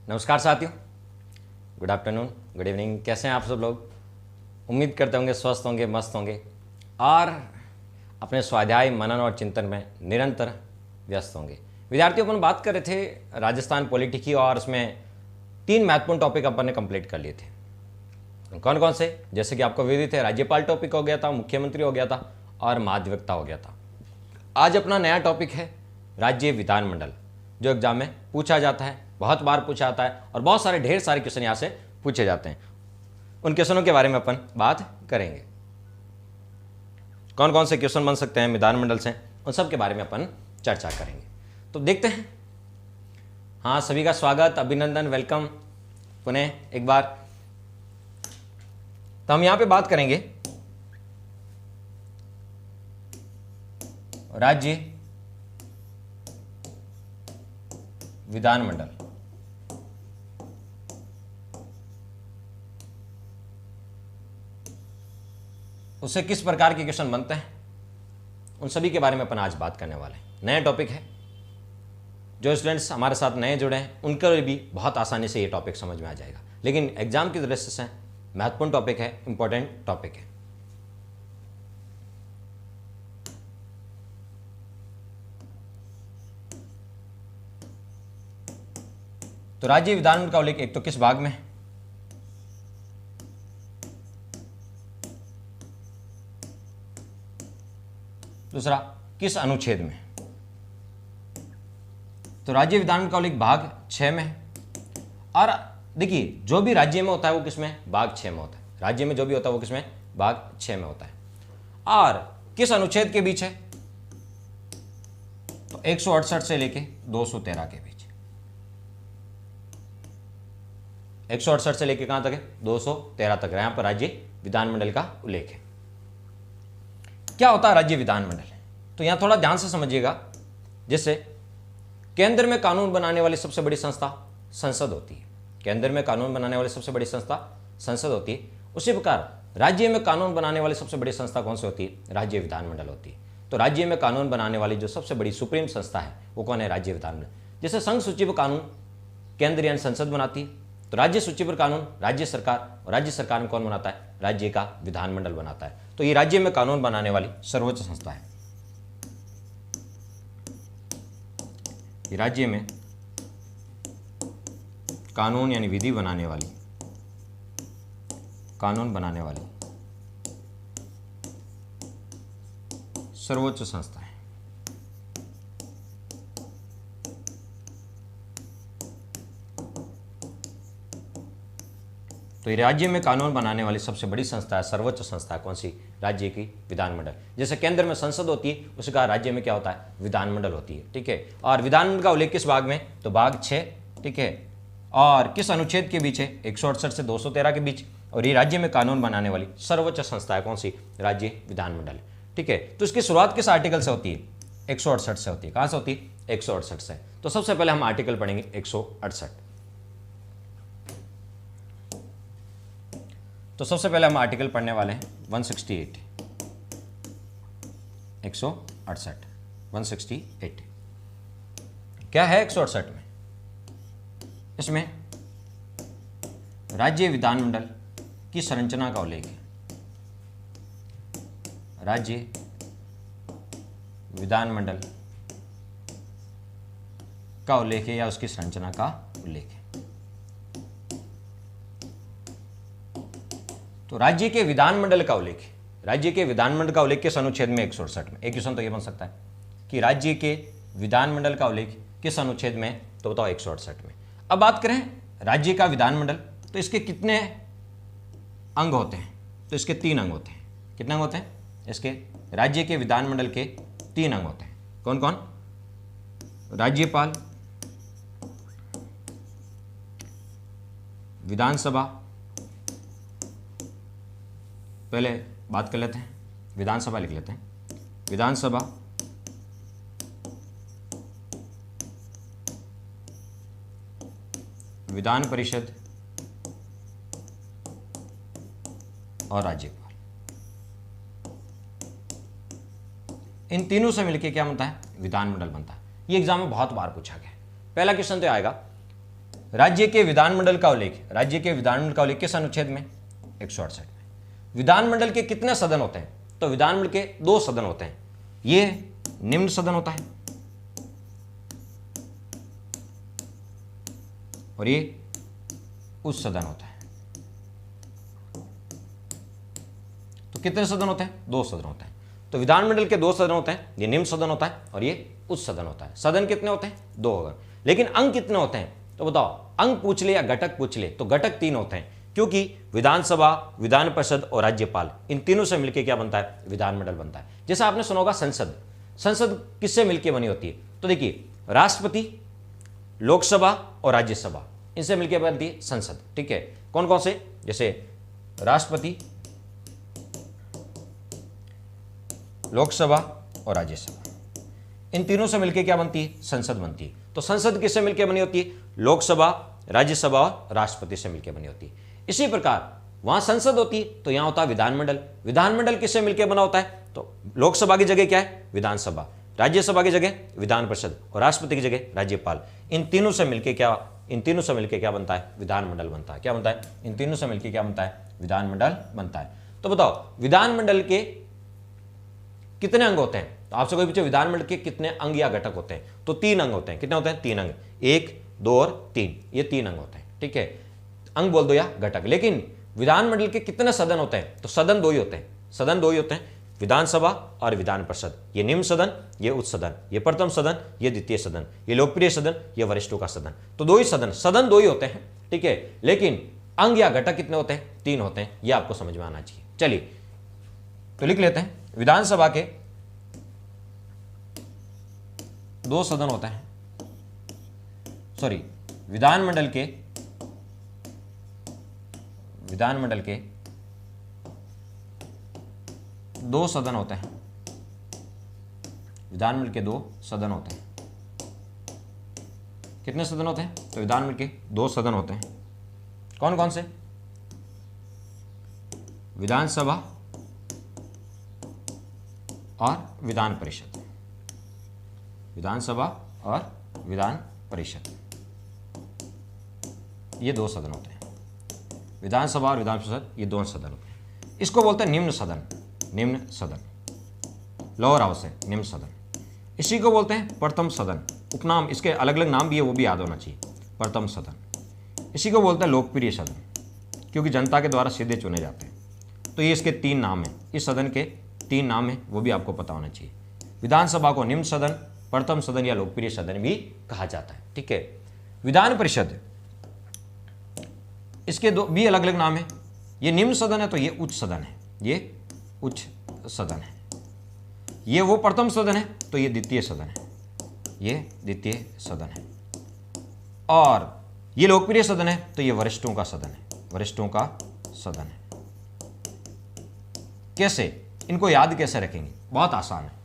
नमस्कार साथियों, good afternoon, good evening. कैसे हैं आप सब लोग? उम्मीद करते होंगे स्वस्थ होंगे, मस्त होंगे और अपने स्वाध्याय, मनन और चिंतन में निरंतर व्यस्त होंगे। विद्यार्थियों, अपन बात कर रहे थे राजस्थान पॉलिटी की और उसमें 3 महत्वपूर्ण टॉपिक अपन ने कंप्लीट कर लिए थे। कौन कौन से? जैसे कि आपको विदित है, राज्यपाल टॉपिक हो गया था, मुख्यमंत्री हो गया था और माध्यमिकता हो गया था। आज अपना नया टॉपिक है राज्य विधानमंडल, जो एग्जाम में पूछा जाता है, बहुत बार पूछा जाता है और बहुत सारे ढेर सारे क्वेश्चन यहाँ से पूछे जाते हैं। उन क्वेश्चनों के बारे में अपन बात करेंगे। कौन कौन से क्वेश्चन बन सकते हैं विधानमंडल से, उन सब के बारे में अपन चर्चा करेंगे। तो देखते हैं। हाँ, सभी का स्वागत, अभिनंदन, वेलकम पुनः एक बार। तो हम यहाँ पे बात करेंगे राज्य विधानमंडल। उससे किस प्रकार के क्वेश्चन बनते हैं, उन सभी के बारे में अपन आज बात करने वाले हैं। नया टॉपिक है, जो स्टूडेंट्स हमारे साथ नए जुड़े हैं उनके लिए भी बहुत आसानी से ये टॉपिक समझ में आ जाएगा, लेकिन एग्जाम की दृष्टि से महत्वपूर्ण टॉपिक है, इंपॉर्टेंट टॉपिक है। तो राज्य विधानमंडल का उल्लेख एक तो किस भाग में है, दूसरा किस अनुच्छेद में। तो राज्य विधानमंडल का उल्लेख भाग 6 में है। और देखिए, जो भी राज्य में होता है वो किसमें? भाग 6 में होता है। राज्य में जो भी होता है वो किसमें? भाग 6 में होता है। और किस अनुच्छेद के बीच है? तो 168 से लेके 213 के बीच। 168 से लेके कहां तक है? 213 तक। यहां पर राज्य विधानमंडल का उल्लेख है। क्या होता है राज्य विधानमंडल? तो यहां थोड़ा ध्यान से समझिएगा। जैसे केंद्र में कानून बनाने वाली सबसे बड़ी संस्था संसद होती है। केंद्र में कानून बनाने वाली सबसे बड़ी संस्था संसद होती है। उसी प्रकार राज्य में कानून बनाने वाली सबसे बड़ी संस्था कौन सी होती है? राज्य विधानमंडल होती है। तो राज्य में कानून बनाने वाली जो सबसे बड़ी सुप्रीम संस्था है वो कौन है? राज्य विधानमंडल। जैसे संघ सूची पर कानून केंद्र यानी संसद बनाती है, तो राज्य सूची पर कानून राज्य सरकार, और राज्य सरकार में कौन बनाता है? राज्य का विधानमंडल बनाता है। तो ये राज्य में कानून बनाने वाली सर्वोच्च संस्था है। ये राज्य में कानून यानी विधि बनाने वाली, कानून बनाने वाली सर्वोच्च संस्था है। तो ये राज्य में कानून बनाने वाली सबसे बड़ी संस्था है, सर्वोच्च संस्था है। कौन सी? राज्य की विधानमंडल। जैसे केंद्र में संसद होती है, उसी का राज्य में क्या होता है? विधानमंडल होती है। ठीक है। और विधानमंडल का उल्लेख किस भाग में? तो भाग 6। ठीक है। और किस अनुच्छेद के बीच है? 168 से 213 के बीच। और ये राज्य में कानून बनाने वाली सर्वोच्च संस्था है। कौन सी? राज्य विधानमंडल। ठीक है। तो इसकी शुरुआत किस आर्टिकल से होती है? 168 से होती है। कहां से होती है? 168 से। तो सबसे पहले हम आर्टिकल पढ़ेंगे 168। तो सबसे पहले हम आर्टिकल पढ़ने वाले हैं 168, 168, 168। क्या है 168 में? इसमें राज्य विधानमंडल की संरचना का उल्लेख है। राज्य विधानमंडल का उल्लेख है या उसकी संरचना का उल्लेख है। तो राज्य के विधानमंडल का उल्लेख है। राज्य के विधानमंडल का उल्लेख किस अनुच्छेद में? 168 में। एक क्वेश्चन तो ये बन सकता है कि राज्य के विधानमंडल का उल्लेख किस अनुच्छेद में? तो बताओ 168 में। अब बात करें राज्य का विधानमंडल, तो इसके कितने अंग होते हैं? तो इसके 3 अंग होते हैं। कितने अंग होते हैं इसके? राज्य के विधानमंडल के 3 अंग होते हैं। कौन कौन? राज्यपाल, विधानसभा, पहले बात कर लेते हैं, विधानसभा लिख लेते हैं। विधानसभा, विधान परिषद और राज्यपाल। इन तीनों से मिलकर क्या बनता है? विधानमंडल बनता है। ये एग्जाम में बहुत बार पूछा गया है। पहला क्वेश्चन तो आएगा राज्य के विधानमंडल का उल्लेख, राज्य के विधानमंडल का उल्लेख किस अनुच्छेद में? 168 में। विधानमंडल के कितने सदन होते हैं? तो विधानमंडल के 2 सदन होते हैं। ये निम्न सदन होता है और ये उच्च सदन होता है। तो कितने सदन होते हैं? 2 सदन होते हैं। तो विधानमंडल के 2 सदन होते हैं, ये निम्न सदन होता है और ये उच्च सदन होता है। सदन कितने होते हैं? 2 होगा। लेकिन अंग कितने होते हैं? तो बताओ, अंग पूछ ले या घटक पूछ ले, तो घटक 3 होते हैं, क्योंकि विधानसभा, विधान परिषद और राज्यपाल, इन तीनों से मिलकर क्या बनता है? विधानमंडल बनता है। जैसा आपने सुना होगा संसद, संसद किससे मिलकर बनी होती है? तो देखिए, राष्ट्रपति, लोकसभा और राज्यसभा, इनसे मिलकर बनती है संसद। ठीक है, कौन कौन से? जैसे राष्ट्रपति, लोकसभा और राज्यसभा, इन तीनों से मिलकर क्या बनती है? संसद बनती है। तो संसद किससे मिलकर बनी होती है? लोकसभा, राज्यसभा और राष्ट्रपति से मिलकर बनी होती है। इसी प्रकार वहां संसद होती है तो यहां होता है विधानमंडल। विधानमंडल किससे मिलकर बना होता है? तो लोकसभा की जगह क्या है? विधानसभा, राज्यसभा की जगह विधान परिषद और राष्ट्रपति की जगह राज्यपाल। इन तीनों से मिलकर क्या बनता है? विधानमंडल बनता है। क्या बनता है? इन तीनों से मिलकर क्या बनता है? विधानमंडल बनता है। तो बताओ, विधानमंडल के कितने अंग होते हैं? तो आपसे कोई पूछे विधानमंडल के कितने अंग या घटक होते हैं, तो 3 अंग होते हैं। कितने होते हैं? 3 अंग, 1, 2 और 3, ये 3 अंग होते हैं। ठीक है, अंग बोल दो या घटक। लेकिन विधानमंडल के कितने सदन होते हैं? तो सदन 2 ही होते हैं। सदन 2 ही होते हैं, विधानसभा और विधान परिषद। ये निम्न सदन, ये उच्च सदन, ये प्रथम सदन, ये द्वितीय सदन, ये लोकप्रिय सदन, ये वरिष्ठों का सदन। तो 2 ही सदन 2 ही होते हैं। ठीक है, लेकिन अंग या घटक कितने होते हैं? 3 होते हैं। ये आपको समझ में आना चाहिए। चलिए तो लिख लेते हैं, विधानसभा के 2 सदन होते हैं, सॉरी, विधानमंडल के 2 सदन होते हैं। विधानमंडल के 2 सदन होते हैं। कितने सदन होते हैं? तो विधानमंडल के 2 सदन होते हैं। कौन कौन से? विधानसभा और विधान परिषद। विधानसभा और विधान परिषद, ये 2 सदन होते हैं। विधानसभा और विधान परिषद, ये 2 सदन होते हैं। इसको बोलते हैं निम्न सदन। निम्न सदन, लोअर हाउस है निम्न सदन। इसी को बोलते हैं प्रथम सदन। उपनाम, इसके अलग अलग नाम भी है, वो भी याद होना चाहिए। प्रथम सदन। इसी को बोलते हैं लोकप्रिय सदन, क्योंकि जनता के द्वारा सीधे चुने जाते हैं। तो ये इसके 3 नाम हैं। इस सदन के 3 नाम हैं, वो भी आपको पता होना चाहिए। विधानसभा को निम्न सदन, प्रथम सदन या लोकप्रिय सदन भी कहा जाता है। ठीक है, विधान परिषद, इसके 2 भी अलग अलग नाम है। ये निम्न सदन है तो ये उच्च सदन है, ये उच्च सदन है। ये वो प्रथम सदन है तो ये द्वितीय सदन है, ये द्वितीय सदन है। और ये लोकप्रिय सदन है तो ये वरिष्ठों का सदन है, वरिष्ठों का सदन है। कैसे इनको याद कैसे रखेंगे? बहुत आसान है।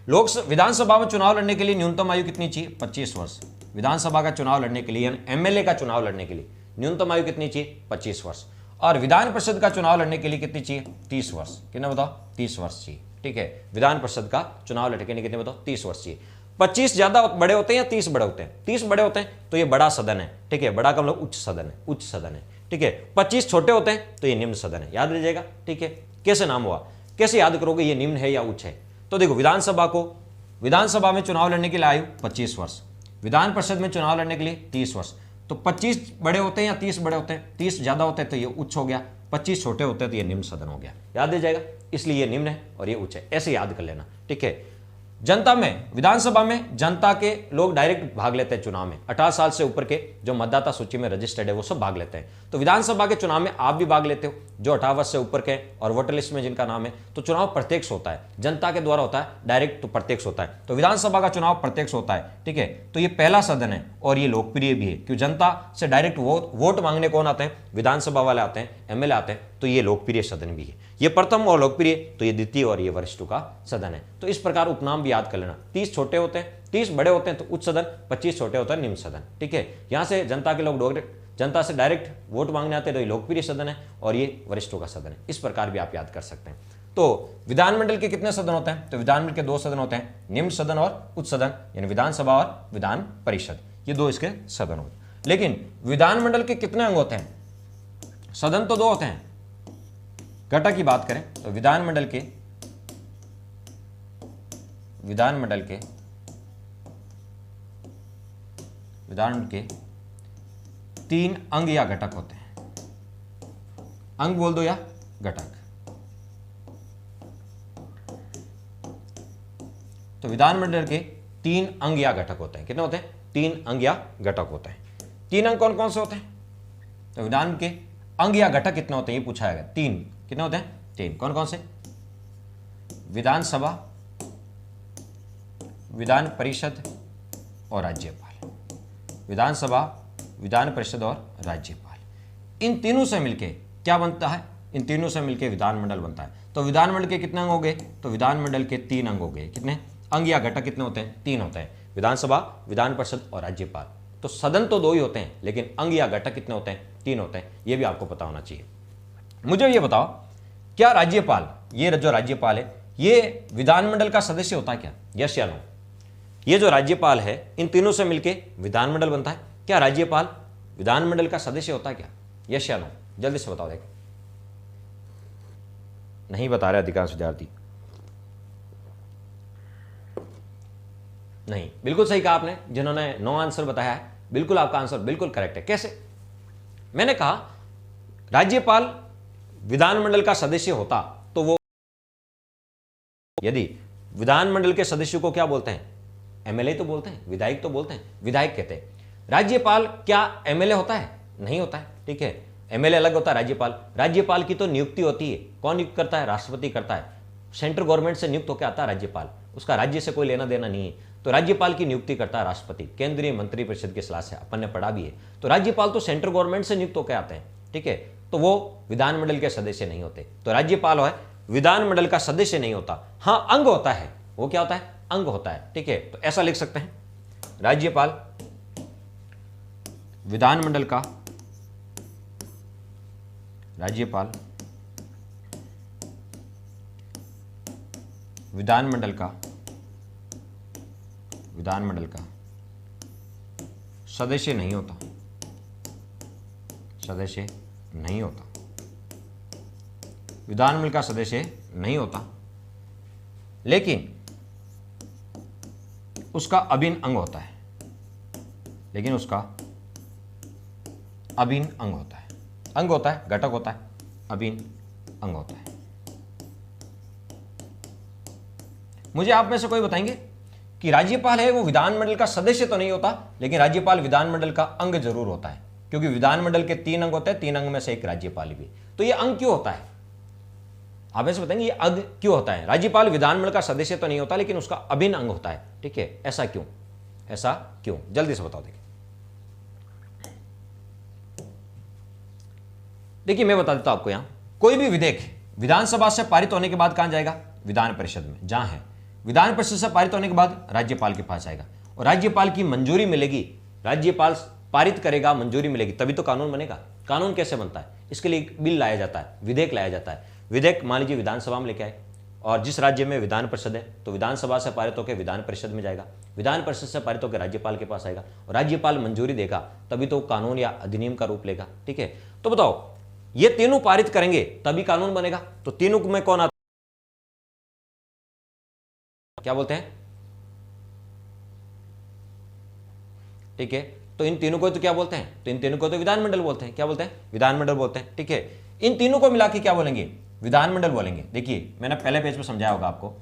विधानसभा में चुनाव लड़ने के लिए न्यूनतम आयु कितनी चाहिए? 25 वर्ष। विधानसभा का चुनाव लड़ने के लिए, एमएलए का चुनाव लड़ने के लिए न्यूनतम आयु कितनी चाहिए? 25 वर्ष। और विधान परिषद का चुनाव लड़ने के लिए कितनी चाहिए? 30 वर्ष। कितना बताओ? 30 वर्ष चाहिए। ठीक है, विधान परिषद का चुनाव लड़ने के लिए कितने बताओ? 30 वर्ष चाहिए। 25 ज्यादा बड़े होते हैं या 30 बड़े होते हैं? 30 बड़े होते हैं तो ये बड़ा सदन है। ठीक है, बड़ा का मतलब उच्च सदन है, उच्च सदन है। ठीक है, 25 छोटे होते हैं तो ये निम्न सदन है। याद रखिएगा। ठीक है, कैसे नाम हुआ, कैसे याद करोगे ये निम्न है या उच्च है? तो देखो, विधानसभा में चुनाव लड़ने के लिए आयु 25 वर्ष, विधान परिषद में चुनाव लड़ने के लिए 30 वर्ष। तो 25 बड़े होते हैं या 30 बड़े होते हैं? 30 ज्यादा होते हैं तो ये उच्च हो गया, 25 छोटे होते हैं तो ये निम्न सदन हो गया। याद रह जाएगा, इसलिए ये निम्न है और ये उच्च है, ऐसे याद कर लेना। ठीक है, जनता में, विधानसभा में जनता के लोग डायरेक्ट भाग लेते हैं चुनाव में। 18 साल से ऊपर के जो मतदाता सूची में रजिस्टर्ड है वो सब भाग लेते हैं। तो विधानसभा के चुनाव में आप भी भाग लेते हो, जो 18 वर्ष से ऊपर के और वोटर लिस्ट में जिनका नाम है। तो चुनाव प्रत्यक्ष होता है, जनता के द्वारा होता है, डायरेक्ट तो प्रत्यक्ष होता है। तो विधानसभा का चुनाव प्रत्यक्ष होता है। ठीक है, तो ये पहला सदन है और ये लोकप्रिय भी है, क्योंकि जनता से डायरेक्ट वोट मांगने कौन आते हैं? विधानसभा वाले आते हैं, एमएलए आते हैं। तो ये लोकप्रिय सदन भी है। ये प्रथम और लोकप्रिय, तो ये द्वितीय और ये वरिष्ठों का सदन है। तो इस प्रकार उपनाम भी याद कर लेना। 30 छोटे होते हैं, 30 बड़े होते हैं तो उच्च सदन, 25 छोटे होता है निम्न सदन। ठीक है, यहां से जनता के लोग जनता से डायरेक्ट वोट मांगने आते हैं तो ये लोकप्रिय सदन है और ये वरिष्ठों का सदन है। इस प्रकार भी आप याद कर सकते हैं। तो विधानमंडल के कितने सदन होते हैं? तो विधानमंडल के 2 सदन होते हैं, निम्न सदन और उच्च सदन, यानी विधानसभा और विधान परिषद, ये 2 इसके सदन होते हैं। लेकिन विधानमंडल के कितने अंग होते हैं? सदन तो 2 होते हैं। घटक की बात करें तो विधानमंडल के 3 अंग या घटक होते हैं। अंग बोल दो या घटक। तो विधानमंडल के 3 अंग या घटक होते हैं। कितने होते हैं? 3 अंग या घटक होते हैं। 3 अंग कौन कौन से होते हैं? तो विधान के अंग या घटक कितने होते हैं ये पूछा गया। 3 कितने होते हैं? 3 कौन कौन से? विधानसभा, विधान परिषद और राज्यपाल। विधानसभा, विधान परिषद और राज्यपाल, इन तीनों से मिलके क्या बनता है? इन तीनों से मिलके विधानमंडल बनता है। तो विधानमंडल के कितने अंग हो गए? तो विधानमंडल के 3 अंग हो गए। कितने अंग या घटक कितने होते हैं? 3 होते हैं। विधानसभा, विधान परिषद और राज्यपाल। तो सदन तो 2 ही होते हैं, लेकिन अंग या घटक कितने होते हैं? 3 होते हैं। ये भी आपको पता होना चाहिए। मुझे ये बताओ, क्या राज्यपाल, ये जो राज्यपाल है, ये विधानमंडल का सदस्य होता है क्या? यस या नो? ये जो राज्यपाल है, इन तीनों से मिलके विधानमंडल बनता है। क्या राज्यपाल विधानमंडल का सदस्य होता है क्या? यस या नो? जल्दी से बताओ। देख, नहीं बता रहे अधिकांश विद्यार्थी। नहीं, बिल्कुल सही कहा आपने। जिन्होंने नो आंसर बताया है, बिल्कुल आपका आंसर बिल्कुल करेक्ट है। कैसे? मैंने कहा राज्यपाल विधानमंडल का सदस्य होता तो वो, यदि विधानमंडल के सदस्यों को क्या बोलते हैं? एमएलए तो बोलते हैं, विधायक तो बोलते हैं, विधायक कहते हैं। राज्यपाल क्या एमएलए होता है? नहीं होता है। ठीक है, एमएलए अलग होता है, राज्यपाल की तो नियुक्ति होती है। कौन नियुक्त करता है? राष्ट्रपति करता है। सेंट्रल गवर्नमेंट से नियुक्त होकर आता है राज्यपाल, उसका राज्य से कोई लेना देना नहीं है। तो राज्यपाल की नियुक्ति करता है राष्ट्रपति, केंद्रीय मंत्रिपरिषद की सलाह से। अपन ने पढ़ा भी है। तो राज्यपाल तो सेंट्रल गवर्नमेंट से नियुक्त होकर आते हैं। ठीक है, तो वो विधानमंडल के सदस्य नहीं होते। तो राज्यपाल है विधानमंडल का सदस्य नहीं होता। हाँ, अंग होता है। वो क्या होता है? अंग होता है। ठीक है, तो ऐसा लिख सकते हैं, राज्यपाल विधानमंडल का, राज्यपाल विधानमंडल का सदस्य नहीं होता। सदस्य नहीं होता, विधानमंडल का सदस्य नहीं होता, लेकिन उसका अभिन्न अंग होता है। लेकिन उसका अभिन्न अंग होता है। अंग होता है, घटक होता है, अभिन्न अंग होता है। मुझे आप में से कोई बताएंगे कि राज्यपाल है वो विधानमंडल का सदस्य तो नहीं होता, लेकिन राज्यपाल विधानमंडल का अंग जरूर होता है, क्योंकि विधानमंडल के 3 अंग होते हैं, 3 अंग में से एक राज्यपाल भी। तो ये अंग क्यों होता है? आप ऐसे बताएंगे ये अंग क्यों होता है? राज्यपाल विधानमंडल का सदस्य तो नहीं होता, लेकिन उसका अभिन्न अंग होता है। ठीक है, ऐसा क्यों? ऐसा क्यों? जल्दी से बताओ। देखिए मैं बता देता हूं आपको। यहां कोई भी विधेयक विधानसभा से पारित होने के बाद कहां जाएगा? विधान परिषद में। जहां है विधान परिषद से पारित होने के बाद राज्यपाल के पास आएगा, और राज्यपाल की मंजूरी मिलेगी, राज्यपाल पारित करेगा, मंजूरी मिलेगी, तभी तो कानून बनेगा। कानून कैसे बनता है? इसके लिए एक बिल लाया जाता है, विधेयक लाया जाता है। विधेयक मान लीजिए विधानसभा में लेके आए, और जिस राज्य में विधान परिषद है तो विधानसभा से पारित होकर विधान परिषद में जाएगा, विधान परिषद से पारित होकर राज्यपाल के पास आएगा, और राज्यपाल मंजूरी देगा, तभी तो कानून या अधिनियम का रूप लेगा। ठीक है, तो बताओ ये तीनों पारित करेंगे तभी कानून बनेगा। तो तीनों में कौन आता? क्या बोलते हैं? ठीक है, तो इन तीनों को तो क्या बोलते हैं? तो इन तीनों को तो विधानमंडल बोलते हैं। क्या बोलते हैं? विधानमंडल बोलते हैं। ठीक है, इन तीनों को मिला के क्या बोलेंगे? विधानमंडल बोलेंगे। देखिए मैंने पहले पेज पे समझाया होगा आपको,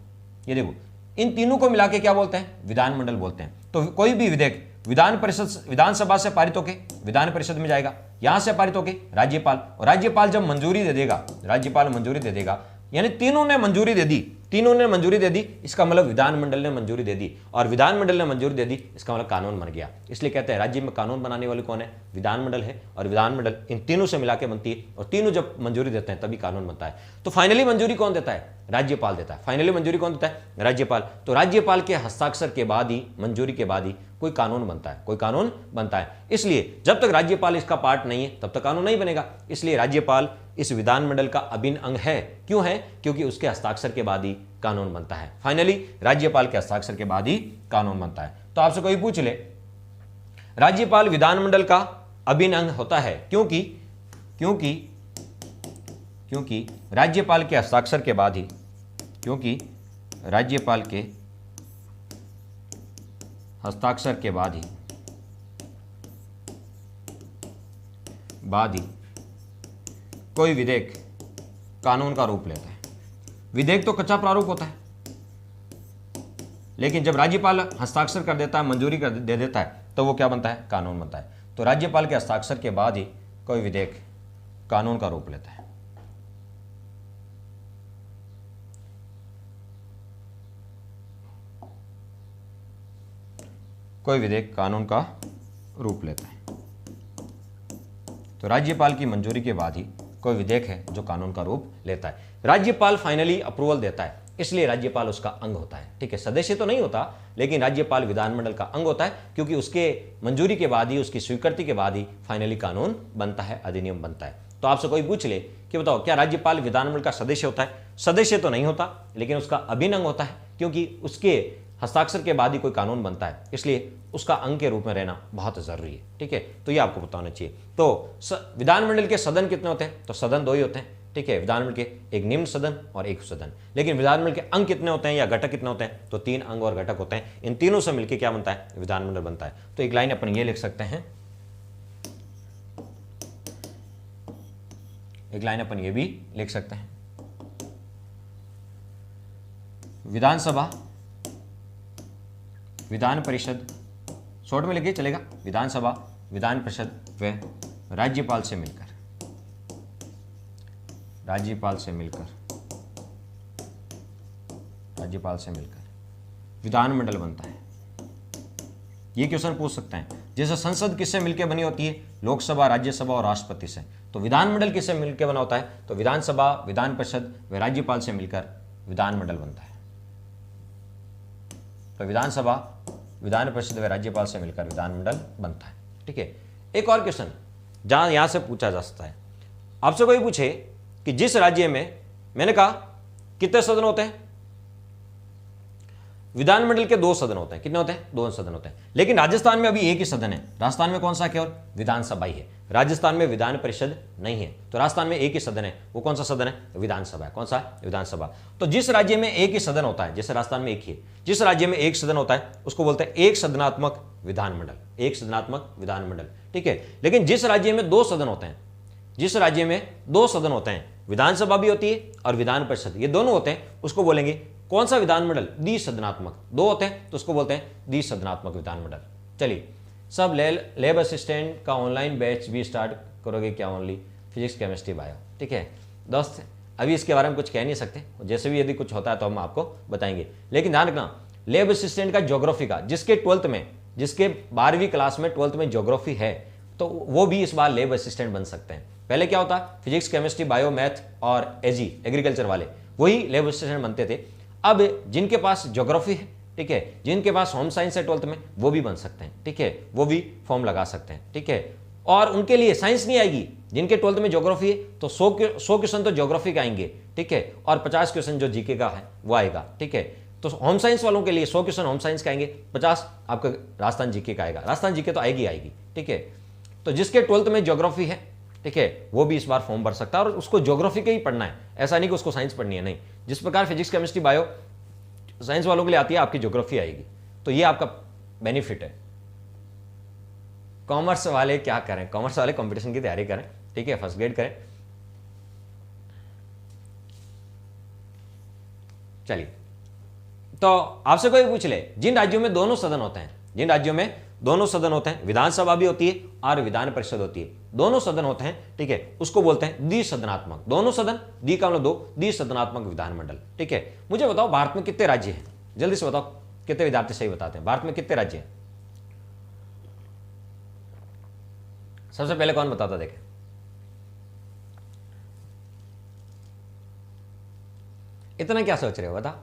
ये देखो, इन तीनों को मिला के क्या बोलते हैं? विधानमंडल बोलते हैं। तो कोई भी विधेयक विधानसभा से पारित होके विधान परिषद में जाएगा, यहां से पारित होके राज्यपाल, और राज्यपाल जब मंजूरी दे देगा, राज्यपाल मंजूरी दे देगा, यानी तीनों ने मंजूरी दे दी, तीनों ने मंजूरी दे दी, इसका मतलब विधानमंडल ने मंजूरी दे दी, और विधानमंडल ने मंजूरी दे दी, इसका मतलब कानून बन गया। इसलिए कहते हैं राज्य में कानून बनाने वाले कौन है? विधानमंडल है, और विधानमंडल इन तीनों से मिलाकर बनती है, और तीनों जब मंजूरी देते हैं तभी कानून बनता है। तो फाइनली मंजूरी कौन देता है? राज्यपाल देता है। फाइनली मंजूरी कौन देता है? राज्यपाल। तो राज्यपाल के हस्ताक्षर के बाद ही, मंजूरी के बाद ही कोई कानून बनता है, कोई कानून बनता है। इसलिए जब तक राज्यपाल इसका पार्ट नहीं है तब तक कानून नहीं बनेगा। इसलिए राज्यपाल इस विधानमंडल का अभिन्न अंग है। क्यों है? क्योंकि उसके हस्ताक्षर के बाद ही कानून बनता है। फाइनली राज्यपाल के हस्ताक्षर के बाद ही कानून बनता है। तो आपसे कोई पूछ ले राज्यपाल विधानमंडल का अभिन्न अंग होता है क्योंकि क्योंकि क्योंकि राज्यपाल के हस्ताक्षर के बाद ही क्योंकि राज्यपाल के हस्ताक्षर के बाद ही कोई विधेयक कानून का रूप लेता है। विधेयक तो कच्चा प्रारूप होता है, लेकिन जब राज्यपाल हस्ताक्षर कर देता है, मंजूरी दे देता है, तो वो क्या बनता है? कानून बनता है। तो राज्यपाल के हस्ताक्षर के बाद ही कोई विधेयक कानून का रूप लेता है। कोई विधेयक कानून का रूप लेता है। तो राज्यपाल की मंजूरी के बाद ही कोई विधेयक है जो कानून का रूप लेता है। राज्यपाल फाइनली अप्रूवल देता है, इसलिए राज्यपाल उसका अंग होता है। ठीक है, सदस्य तो नहीं होता, लेकिन राज्यपाल विधानमंडल का अंग होता है, क्योंकि उसके मंजूरी के बाद ही, उसकी स्वीकृति के बाद ही फाइनली कानून बनता है, अधिनियम बनता है। तो आपसे कोई पूछ ले कि बताओ क्या राज्यपाल विधानमंडल का सदस्य होता है? सदस्य तो नहीं होता, लेकिन उसका अभिन्न अंग होता है, क्योंकि उसके हस्ताक्षर के बाद ही कोई कानून बनता है, इसलिए उसका अंग के रूप में रहना बहुत जरूरी है। ठीक है, तो ये आपको पता होना चाहिए। तो विधानमंडल के सदन कितने होते हैं? तो सदन 2 ही होते हैं। ठीक है, विधानमंडल के एक निम्न सदन और एक सदन। लेकिन विधानमंडल के अंग कितने होते हैं या घटक कितने होते हैं? तो 3 अंग और घटक होते हैं। इन तीनों से मिलकर क्या बनता है? विधानमंडल बनता है। तो एक लाइन अपन ये लिख सकते हैं, एक लाइन अपन ये भी लिख सकते हैं, विधानसभा, विधान परिषद, शॉर्ट में लिखिए चलेगा, विधानसभा, विधान परिषद व राज्यपाल से मिलकर, राज्यपाल से मिलकर विधानमंडल बनता है। ये क्वेश्चन पूछ सकते हैं, जैसे संसद किससे मिलकर बनी होती है? लोकसभा, राज्यसभा और राष्ट्रपति से। तो विधानमंडल किससे मिलकर बना होता है? तो विधानसभा, विधान परिषद व राज्यपाल से मिलकर विधानमंडल बनता है। तो विधानसभा, विधान परिषद व राज्यपाल से मिलकर विधानमंडल बनता है। ठीक है, एक और क्वेश्चन जहां यहां से पूछा जा सकता है, आपसे कोई पूछे कि जिस राज्य में, मैंने कहा कितने सदन होते हैं? विधानमंडल के 2 सदन होते हैं। कितने होते हैं? 2 सदन होते हैं। लेकिन राजस्थान में अभी एक ही सदन है। राजस्थान में कौन सा? केवल विधानसभा ही है। राजस्थान में विधान परिषद नहीं है। तो राजस्थान में एक ही सदन है। वो कौन सा सदन है? विधानसभा है। कौन सा? विधानसभा। तो जिस राज्य में एक ही सदन होता है, जैसे राजस्थान में एक ही है, जिस राज्य में एक सदन होता है उसको बोलते हैं एक सदनात्मक विधानमंडल। एक सदनात्मक विधानमंडल। ठीक है, लेकिन जिस राज्य में 2 सदन होते हैं, जिस राज्य में 2 सदन होते हैं, विधानसभा भी होती है और विधान परिषद, ये दोनों होते हैं, उसको बोलेंगे कौन सा विधानमंडल? द्विसदनात्मक। 2 होते हैं तो उसको बोलते हैं द्विसदनात्मक विधानमंडल। चलिए, सब लैब असिस्टेंट का ऑनलाइन बैच भी स्टार्ट करोगे क्या? Only physics, chemistry, bio. ठीक है दोस्त, अभी इसके बारे में कुछ कह नहीं सकते, जैसे भी यदि कुछ होता है तो हम आपको बताएंगे। लेकिन ध्यान रखना, लैब असिस्टेंट का ज्योग्राफी का, जिसके 12th में, जिसके 12वीं क्लास में 12th में ज्योग्राफी है, तो वो भी इस बार लैब असिस्टेंट बन सकते हैं। पहले क्या होता? फिजिक्स, केमिस्ट्री, बायो, मैथ और एजी, एग्रीकल्चर वाले, वही लैब असिस्टेंट बनते थे। अब जिनके पास ज्योग्राफी है, ठीक है, जिनके पास होम साइंस है 12th में, वो भी बन सकते हैं। ठीक है, वो भी फॉर्म लगा सकते हैं। ठीक है, और उनके लिए साइंस नहीं आएगी। जिनके 12th में ज्योग्राफी है तो 100 क्वेश्चन तो ज्योग्राफी का आएंगे। ठीक है, और 50 क्वेश्चन जो जीके का है वो आएगा। ठीक है, तो होम साइंस वालों के लिए 100 क्वेश्चन होम साइंस का आएंगे, 50 आपका राजस्थान जीके का आएगा। राजस्थान जीके तो आएगी। ठीक है, तो जिसके 12th में ज्योग्राफी है, ठीक है, वो भी इस बार फॉर्म भर सकता है, और उसको ज्योग्राफी का ही पढ़ना है, ऐसा नहीं कि उसको साइंस पढ़नी है। नहीं, जिस प्रकार फिजिक्स, केमिस्ट्री, बायो साइंस वालों के लिए आती है, आपकी ज्योग्राफी आएगी। तो ये आपका बेनिफिट है। कॉमर्स वाले क्या करें? कॉमर्स वाले कंपटीशन की तैयारी करें। ठीक है, फर्स्ट ग्रेड करें। चलिए, तो आपसे कोई पूछ ले, जिन राज्यों में दोनों सदन होते हैं, जिन राज्यों में दोनों सदन होते हैं, विधानसभा भी होती है और विधान परिषद होती है, दोनों सदन होते हैं, ठीक है, उसको बोलते हैं द्विसदनात्मक। दोनों सदन, द्वि का मतलब 2, द्विसदनात्मक विधानमंडल। ठीक है, मुझे बताओ भारत में कितने राज्य हैं? जल्दी से बताओ, कितने विद्यार्थी सही बताते हैं? भारत में कितने राज्य हैं? सबसे पहले कौन बताता देखें? इतना क्या सोच रहे हो? बता।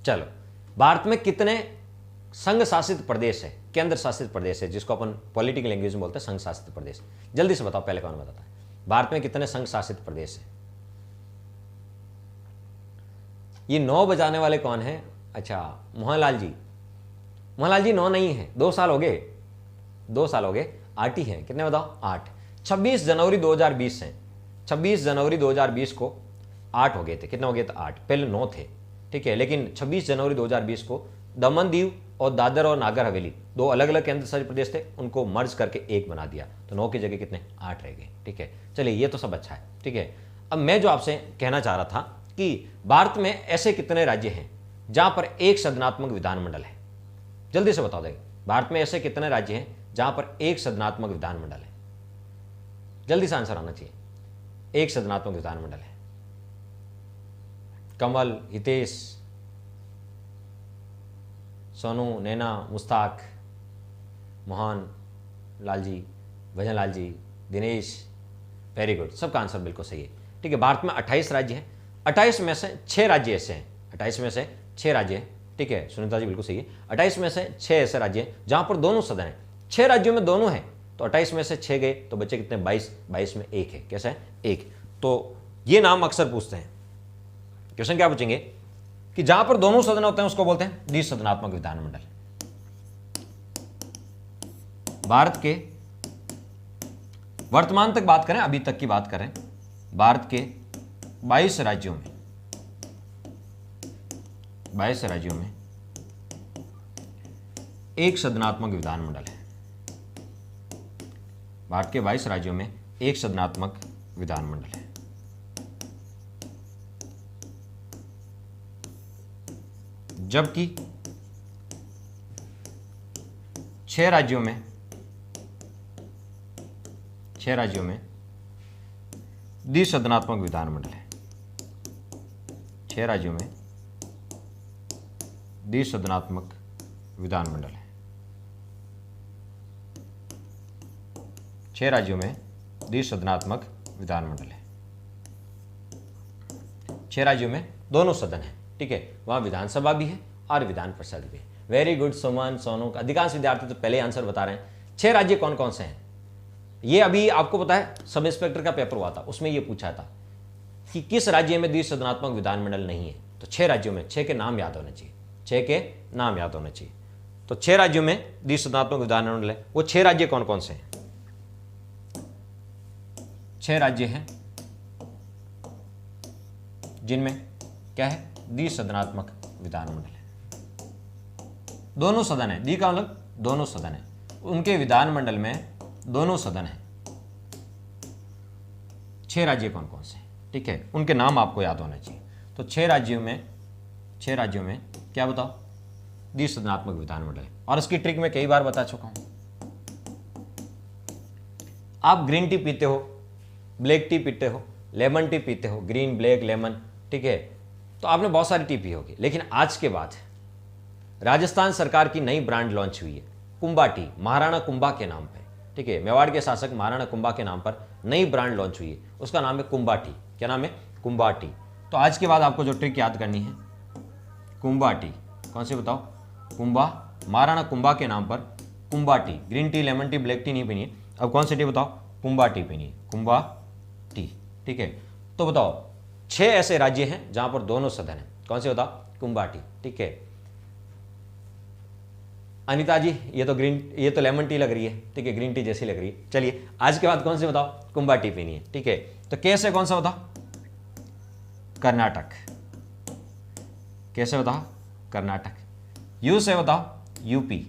चलो, भारत में कितने संघ शासित प्रदेश है, केंद्र शासित प्रदेश है, जिसको अपन पॉलिटिकल लैंग्वेज में बोलते हैं संघ शासित प्रदेश? जल्दी से बताओ, पहले कौन बताता है? भारत में कितने संघ शासित प्रदेश है? ये 9 बजाने वाले कौन हैं? अच्छा, मोहनलाल जी। मोहनलाल जी 9 नहीं है, 2 साल हो गए, 2 साल हो गए, 8 ही हैं। कितने बताओ? 8। 26 जनवरी 2020 हैं, 26 जनवरी 2020 को 8 हो गए थे। कितने हो गए थे? 8। पहले 9 थे, ठीक है, लेकिन 26 जनवरी 2020 को दमन दीव और दादर और नागर हवेली 2 अलग अलग केंद्र शासित प्रदेश थे, उनको मर्ज करके एक बना दिया, तो 9 की जगह कितने? 8 रह गए, ठीक है। चलिए, ये तो सब अच्छा है, ठीक है। अब मैं जो आपसे कहना चाह रहा था कि भारत में ऐसे कितने राज्य हैं जहां पर एक सदनात्मक विधानमंडल है? जल्दी से बता देंगे, भारत में ऐसे कितने राज्य हैं जहां पर एक सदनात्मक विधानमंडल है? जल्दी से आंसर आना चाहिए। एक सदनात्मक विधानमंडल है। कमल, हितेश, सोनू, नैना, मुस्ताक, मोहन लाल जी, भजन लाल जी, दिनेश, वेरी गुड, सबका आंसर बिल्कुल सही है, ठीक है। भारत में 28 राज्य हैं, 28 में से 6 राज्य ऐसे हैं, 28 में से 6 राज्य हैं, ठीक है। सुनीता जी बिल्कुल सही है, 28 में से 6 ऐसे राज्य हैं जहां पर दोनों सदन हैं। 6 राज्यों में दोनों हैं, तो 28 में से 6 गए तो बच्चे कितने? 22। 22 में 1 है, कैसा है? 1। तो ये नाम अक्सर पूछते हैं। क्वेश्चन क्या पूछेंगे कि जहां पर दोनों सदन होते हैं उसको बोलते हैं द्विसदनात्मक विधानमंडल। भारत के वर्तमान तक बात करें, अभी तक की बात करें, भारत के 22 राज्यों में 22 राज्यों में एक सदनात्मक विधानमंडल है। भारत के 22 राज्यों में एक सदनात्मक विधानमंडल है। जबकि 6 राज्यों में द्विसदनात्मक विधानमंडल है। 6 राज्यों में द्विसदनात्मक विधानमंडल है। 6 राज्यों में द्विसदनात्मक विधानमंडल है। 6 राज्यों में दोनों सदन है, ठीक है, वहां विधानसभा भी है और विधान परिषद भी है। वेरी गुड सुमन, सोनू। अधिकांश विद्यार्थी तो पहले आंसर बता रहे हैं। 6 राज्य कौन कौन से हैं? ये अभी आपको पता है, सब इंस्पेक्टर का पेपर हुआ था, उसमें ये पूछा था कि किस राज्य में द्विसदनात्मक विधानमंडल नहीं है। तो 6 राज्यों में 6 के नाम याद होने चाहिए, 6 के नाम याद होने चाहिए। तो 6 राज्यों में द्विसदनात्मक विधानमंडल है। वो 6 राज्य कौन कौन से हैं? 6 राज्य हैं जिनमें क्या है? द्विसदनात्मक विधानमंडल है। दोनों सदन है, द्वि का मतलब दोनों सदन है, उनके विधानमंडल में दोनों सदन है। 6 राज्य कौन कौन से, ठीक है, उनके नाम आपको याद होने चाहिए। तो 6 राज्यों में क्या बताओ? द्विसदनात्मक विधानमंडल है। और इसकी ट्रिक मैं कई बार बता चुका हूं। आप ग्रीन टी पीते हो, ब्लैक टी पीते हो, लेमन टी पीते हो, ग्रीन, ब्लैक, लेमन, ठीक है, तो आपने बहुत सारी टी पी होगी। लेकिन आज के बाद राजस्थान सरकार की नई ब्रांड लॉन्च हुई है, कुंभा टी, महाराणा कुंभा के नाम पे, ठीक है। मेवाड़ के शासक महाराणा कुंभा के नाम पर नई ब्रांड लॉन्च हुई है, उसका नाम है कुंभा टी। क्या नाम है? कुंभा टी। तो आज के बाद आपको जो ट्रिक याद करनी है, कुंभा टी कौन सी बताओ? कुंभा, महाराणा कुंभा के नाम पर Kumbha T. Green tea, lemon tea, black T नहीं पीनी है। अब कौन सी टी बताओ? कुंभा टी पीनी है, कुंभा टी, ठीक है। तो बताओ 6 ऐसे राज्य हैं जहां पर दोनों सदन है, कौन से बताओ? कुंभा टी, ठीक है। अनिता जी, ये तो लेमन टी लग रही है, ठीक है, ग्रीन टी जैसी लग रही है। चलिए, आज के बाद कौन से बताओ? कुंभा टी पीनी है, ठीक है। तो कैसे, कौन सा बताओ? कर्नाटक। कैसे बताओ? कर्नाटक। यू से बताओ? यूपी।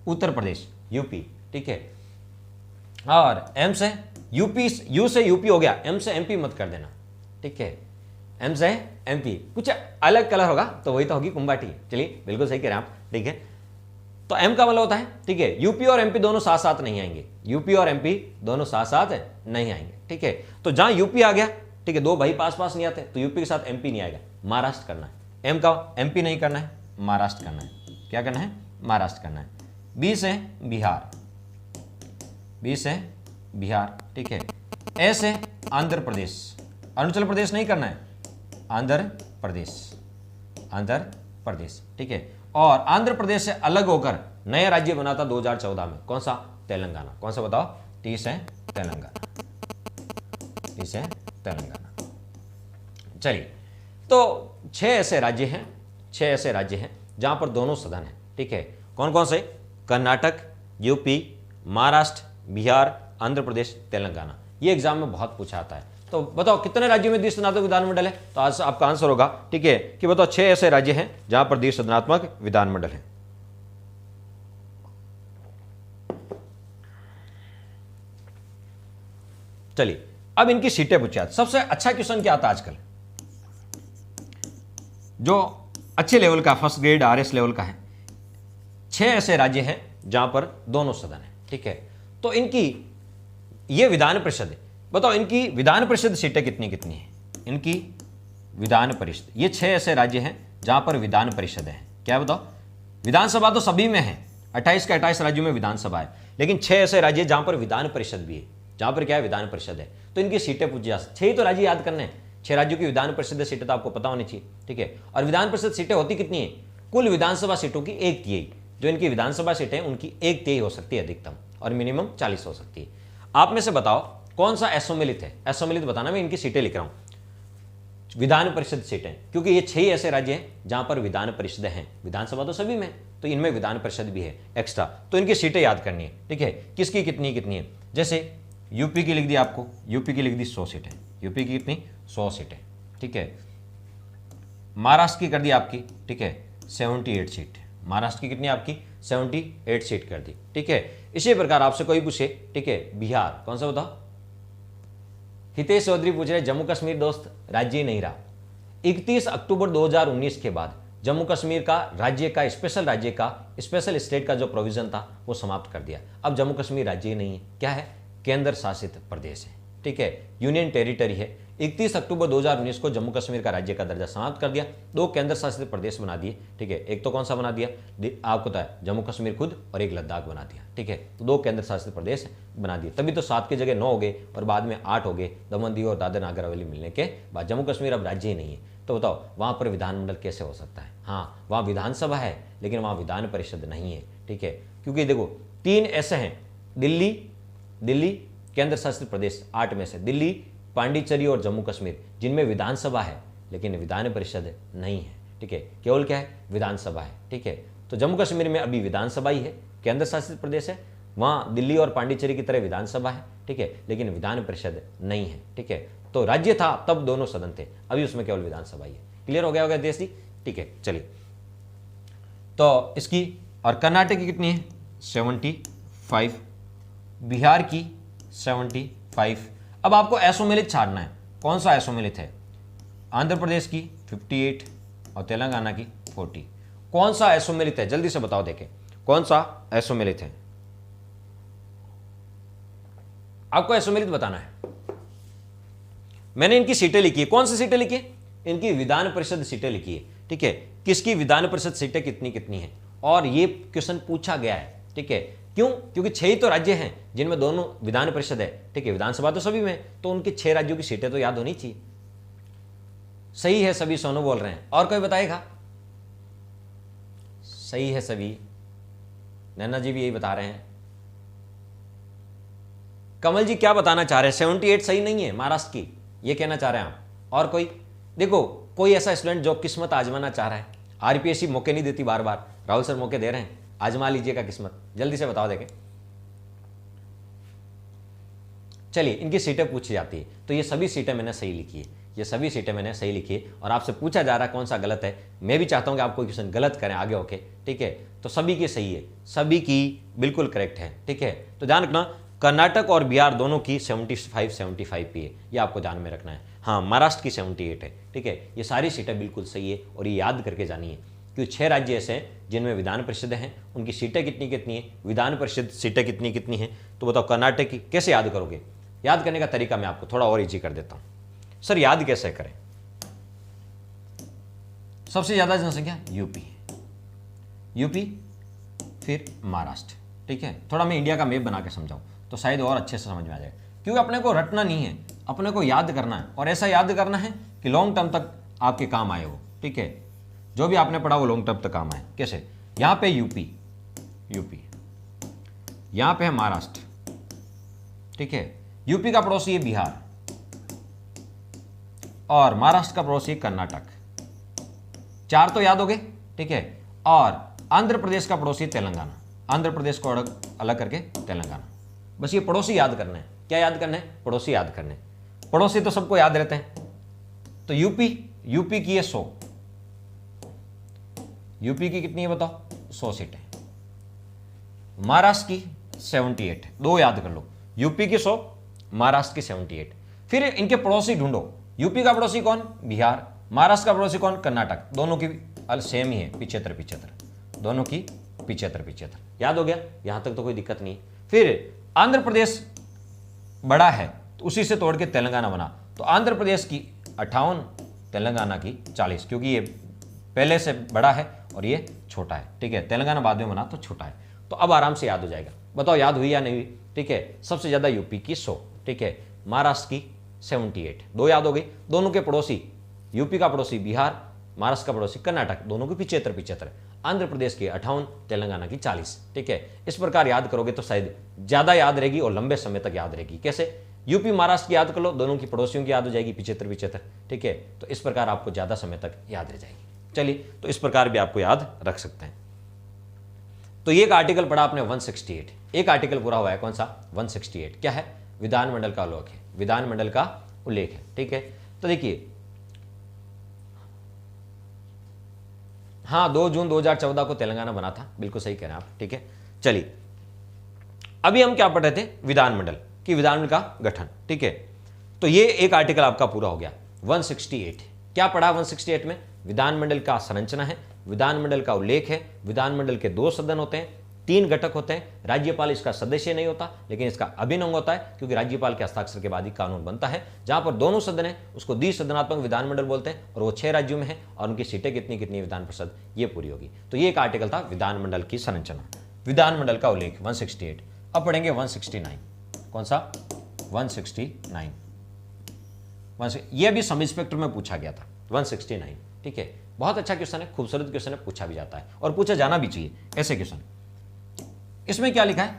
उत्तर प्रदेश, यूपी, ठीक है। और एम से यूपी, यू से यूपी हो गया, एम से एमपी मत कर देना, ठीक है। एम से एमपी, कुछ अलग कलर होगा तो वही तो होगी कुंभा टी। चलिए, बिल्कुल सही कह रहे हैं आप, ठीक है। तो एम का मतलब होता है, ठीक है, यूपी और एमपी दोनों साथ साथ नहीं आएंगे, यूपी और एमपी दोनों साथ साथ नहीं आएंगे, ठीक है। तो जहां यूपी आ गया, ठीक है, 2 भाई पास पास नहीं आते, तो यूपी के साथ एमपी नहीं आएगा, महाराष्ट्र करना है। एम का एमपी नहीं करना है, महाराष्ट्र करना है। क्या करना है? महाराष्ट्र करना है। बी से बिहार, बी से बिहार, ठीक है। ए से आंध्र प्रदेश, अरुणाचल प्रदेश नहीं करना है, आंध्र प्रदेश, आंध्र प्रदेश, ठीक है। और आंध्र प्रदेश से अलग होकर नया राज्य बना था 2014 में, कौन सा? तेलंगाना। कौन सा बताओ? टी से तेलंगाना, टी से तेलंगाना। चलिए, तो 6 ऐसे राज्य हैं, 6 ऐसे राज्य हैं जहां पर दोनों सदन हैं। ठीक है, कौन कौन से? कर्नाटक, यूपी, महाराष्ट्र, बिहार, आंध्र प्रदेश, तेलंगाना। ये एग्जाम में बहुत पूछा आता है। तो बताओ कितने राज्यों में द्विसदनात्मक विधानमंडल है? तो आज आपका आंसर होगा, ठीक है, कि बताओ 6 ऐसे राज्य हैं जहां पर द्विसदनात्मक विधानमंडल है। चलिए अब इनकी सीटें पूछी जाती। सबसे अच्छा क्वेश्चन क्या आता है आजकल, जो अच्छे लेवल का, फर्स्ट ग्रेड आरएस लेवल का है। 6 ऐसे राज्य हैं जहां पर दोनों सदन है। ठीक है, तो इनकी ये विधान परिषद है। बताओ इनकी विधान परिषद सीटें कितनी कितनी है? इनकी विधान परिषद, ये 6 ऐसे राज्य हैं जहां पर विधान परिषद है। क्या बताओ? विधानसभा तो सभी में है, 28 के 28 राज्यों में विधानसभा है, लेकिन 6 ऐसे राज्य जहां पर विधान परिषद भी है, जहां पर क्या है? विधान परिषद है। तो इनकी सीटें पूछी जा सकती। 6 ही तो राज्य याद करने हैं, 6 राज्यों की विधान परिषद सीटें तो आपको पता होनी चाहिए। ठीक है, और विधान परिषद सीटें होती कितनी है? कुल विधानसभा सीटों की 1/3। जो इनकी विधानसभा सीटें उनकी 1/3 हो सकती है अधिकतम, और मिनिमम 40 हो सकती है। आप में से बताओ कौन सा असम्मिलित है? असम्मिलित बताना, मैं इनकी सीटें लिख रहा हूं, विधान परिषद सीटें, क्योंकि ये 6 ऐसे राज्य हैं जहां पर विधान परिषद हैं। विधानसभा तो सभी में, तो इनमें विधान परिषद भी है एक्स्ट्रा। तो इनकी सीटें याद करनी है। ठीक है, किसकी कितनी कितनी है? जैसे यूपी की लिख दी आपको, यूपी की लिख दी 100 सीटें, यूपी की कितनी? 100 सीटें। ठीक है, महाराष्ट्र की कर दी आपकी, ठीक है, 78 सीट। महाराष्ट्र की कितनी आपकी? 78 सीट कर दी। ठीक है, इसी प्रकार आपसे कोई पूछे, ठीक है, बिहार कौन सा बताओ? हितेश चौधरी पूछ रहे, जम्मू कश्मीर दोस्त राज्य ही नहीं रहा। 31 अक्टूबर 2019 के बाद जम्मू कश्मीर का राज्य का, स्पेशल राज्य का, स्पेशल स्टेट का जो प्रोविजन था वो समाप्त कर दिया। अब जम्मू कश्मीर राज्य ही नहीं है, क्या है? केंद्र शासित प्रदेश है। ठीक है, यूनियन टेरिटरी है। 31 अक्टूबर 2019 को जम्मू कश्मीर का राज्य का दर्जा समाप्त कर दिया, 2 केंद्र शासित प्रदेश बना दिए। ठीक है, एक तो कौन सा बना दिया आपको पता है, जम्मू कश्मीर खुद, और एक लद्दाख बना दिया। ठीक है, तो 2 केंद्र शासित प्रदेश बना दिए। तभी तो 7 की जगह 9 हो गए और बाद में 8 हो गए, दमन दीव और दादर नगर हवेली मिलने के बाद। जम्मू कश्मीर अब राज्य ही नहीं है। तो बताओ वहां पर विधानमंडल कैसे हो सकता है? हाँ, वहां विधानसभा है लेकिन वहां विधान परिषद नहीं है। ठीक है, क्योंकि देखो 3 ऐसे हैं, दिल्ली केंद्र शासित प्रदेश 8 में से, दिल्ली, पांडिचेरी और जम्मू कश्मीर, जिनमें विधानसभा है लेकिन विधान परिषद नहीं है। ठीक है, केवल क्या है? विधानसभा है। ठीक है, तो जम्मू कश्मीर में अभी विधानसभा ही है, केंद्र शासित प्रदेश है, वहां दिल्ली और पांडिचेरी की तरह विधानसभा है। ठीक है, लेकिन विधान परिषद नहीं है। ठीक है, तो राज्य था तब दोनों सदन थे, अभी उसमें केवल विधानसभा ही है। क्लियर हो गया होगा देश जी? ठीक है, चलिए तो इसकी, और कर्नाटक की कितनी है? 75, बिहार की 75। अब आपको असम्मिलित छाड़ना है, कौन सा असम्मिलित है? आंध्र प्रदेश की 58 और तेलंगाना की 40। कौन सा असम्मिलित है? जल्दी से बताओ, देखें कौन सा असम्मिलित है। आपको असम्मिलित बताना है। मैंने इनकी सीटें लिखी है, कौन सी सीटें लिखी है? इनकी विधान परिषद सीटें लिखी है। ठीक है, किसकी विधान परिषद सीटें कितनी कितनी है, और ये क्वेश्चन पूछा गया है। ठीक है, क्यों? क्योंकि 6 ही तो राज्य हैं जिनमें दोनों विधान परिषद है। ठीक है, विधानसभा तो सभी में, तो उनके 6 राज्यों की सीटें तो याद होनी चाहिए। सही है सभी, सोनू बोल रहे हैं। और कोई बताएगा? सही है सभी, नैना जी भी यही बता रहे हैं। कमल जी क्या बताना चाह रहे हैं? 78 सही नहीं है महाराष्ट्र की, ये कहना चाह रहे हैं आप। और कोई? देखो कोई ऐसा स्टूडेंट जो किस्मत आजमाना चाह रहा है, आरपीएससी मौके नहीं देती बार बार, राहुल सर मौके दे रहे हैं, आजमा लीजिएगा किस्मत, जल्दी से बताओ देखें। चलिए इनकी सीटें पूछी जाती है, तो ये सभी सीटें मैंने सही लिखी है, ये सभी सीटें मैंने सही लिखी है। और आपसे पूछा जा रहा है कौन सा गलत है, मैं भी चाहता हूं कि आप कोई क्वेश्चन गलत करें आगे होके। ठीक है, तो सभी की सही है, सभी की बिल्कुल करेक्ट है। ठीक है, तो ध्यान रखना कर्नाटक और बिहार दोनों की 75 पे है, ये आपको ध्यान में रखना है। हाँ, महाराष्ट्र की 78 है। ठीक है, ये सारी सीटें बिल्कुल सही है और ये याद करके जानी है, क्योंकि 6 राज्य ऐसे हैं जिनमें विधान परिषद हैं, उनकी सीटें कितनी कितनी है, विधान परिषद सीटें कितनी कितनी है। तो बताओ कर्नाटक की कैसे याद करोगे? याद करने का तरीका मैं आपको थोड़ा और इजी कर देता हूं। सर याद कैसे करें? सबसे ज्यादा जनसंख्या यूपी, फिर महाराष्ट्र। ठीक है, थोड़ा मैं इंडिया का मैप बना के समझाऊं तो शायद और अच्छे से समझ में आ जाएगा, क्योंकि अपने को रटना नहीं है, अपने को याद करना है, और ऐसा याद करना है कि लॉन्ग टर्म तक आपके काम आए वो। ठीक है, जो भी आपने पढ़ा वो लॉन्ग टर्म तक काम आए। कैसे? यहां पे यूपी, यहां पे है महाराष्ट्र। ठीक है, यूपी का पड़ोसी है बिहार और महाराष्ट्र का पड़ोसी है कर्नाटक। 4 तो याद हो गए, ठीक है। और आंध्र प्रदेश का पड़ोसी तेलंगाना, आंध्र प्रदेश को अलग करके तेलंगाना। बस ये पड़ोसी याद करना है। क्या याद करना है? पड़ोसी याद करने। पड़ोसी तो सबको याद रहते हैं। तो यूपी की है 100, यूपी की कितनी है बताओ? 100 सीटें। महाराष्ट्र की 78, 2 याद कर लो, यूपी की 100, महाराष्ट्र की 78। फिर इनके पड़ोसी ढूंढो। यूपी का पड़ोसी कौन? बिहार। महाराष्ट्र का पड़ोसी कौन? कर्नाटक। दोनों की सेम ही है, 75-75, दोनों की 75-75। याद हो गया? यहां तक तो कोई दिक्कत नहीं। फिर आंध्र प्रदेश बड़ा है तो उसी से तोड़ के तेलंगाना बना, तो आंध्र प्रदेश की 58, तेलंगाना की 40, क्योंकि ये पहले से बड़ा है और ये छोटा है, ठीक है। तेलंगाना बाद में बना तो छोटा है। तो अब आराम से याद हो जाएगा। बताओ याद हुई या नहीं हुई? ठीक है। सबसे ज्यादा यूपी की 100, ठीक है। महाराष्ट्र की 78, 2 याद हो गई। दोनों के पड़ोसी, यूपी का पड़ोसी बिहार, महाराष्ट्र का पड़ोसी कर्नाटक, दोनों की 75-75। आंध्र प्रदेश की 58, तेलंगाना की 40, ठीक है। इस प्रकार याद करोगे तो शायद ज्यादा याद रहेगी और लंबे समय तक याद रहेगी। कैसे? यूपी महाराष्ट्र की याद कर लो, दोनों की पड़ोसियों की याद हो जाएगी 75-75, ठीक है। तो इस प्रकार आपको ज्यादा समय तक याद रह जाएगी। चलिए, तो इस प्रकार भी आपको याद रख सकते हैं। तो ये एक आर्टिकल पढ़ा आपने 168, एक आर्टिकल पूरा हुआ है। कौन सा? 168। क्या है? विधानमंडल का उल्लेख है, विधानमंडल का उल्लेख है, ठीक है। तो देखिए, हाँ 2 जून 2014 को तेलंगाना बना था, बिल्कुल सही कह रहे हैं आप, ठीक है। चलिए, अभी हम क्या पढ़ रहे थे? विधानमंडल कि विधानमंडल का गठन, ठीक है। तो ये एक आर्टिकल आपका पूरा हो गया। 168 क्या पढ़ा? 168 में विधानमंडल का संरचना है, विधानमंडल का उल्लेख है, विधानमंडल के 2 सदन होते हैं, 3 घटक होते हैं, राज्यपाल इसका सदस्य नहीं होता लेकिन इसका अभिन्न अंग होता है, क्योंकि राज्यपाल के हस्ताक्षर के बाद ही कानून बनता है। जहां पर दोनों सदन है उसको द्विसदनात्मक विधानमंडल बोलते हैं, और वो 6 राज्यों में है, और उनकी सीटें कितनी कितनी विधान परिषद, ये पूरी होगी। तो ये एक आर्टिकल था विधानमंडल की संरचना, विधानमंडल का उल्लेख 168। अब पढ़ेंगे 169। कौन सा? 169। ये भी सब इंस्पेक्टर में पूछा गया था, 169, ठीक है। बहुत अच्छा क्वेश्चन है, खूबसूरत क्वेश्चन है, पूछा भी जाता है और पूछा जाना भी चाहिए ऐसे क्वेश्चन। इसमें क्या लिखा है?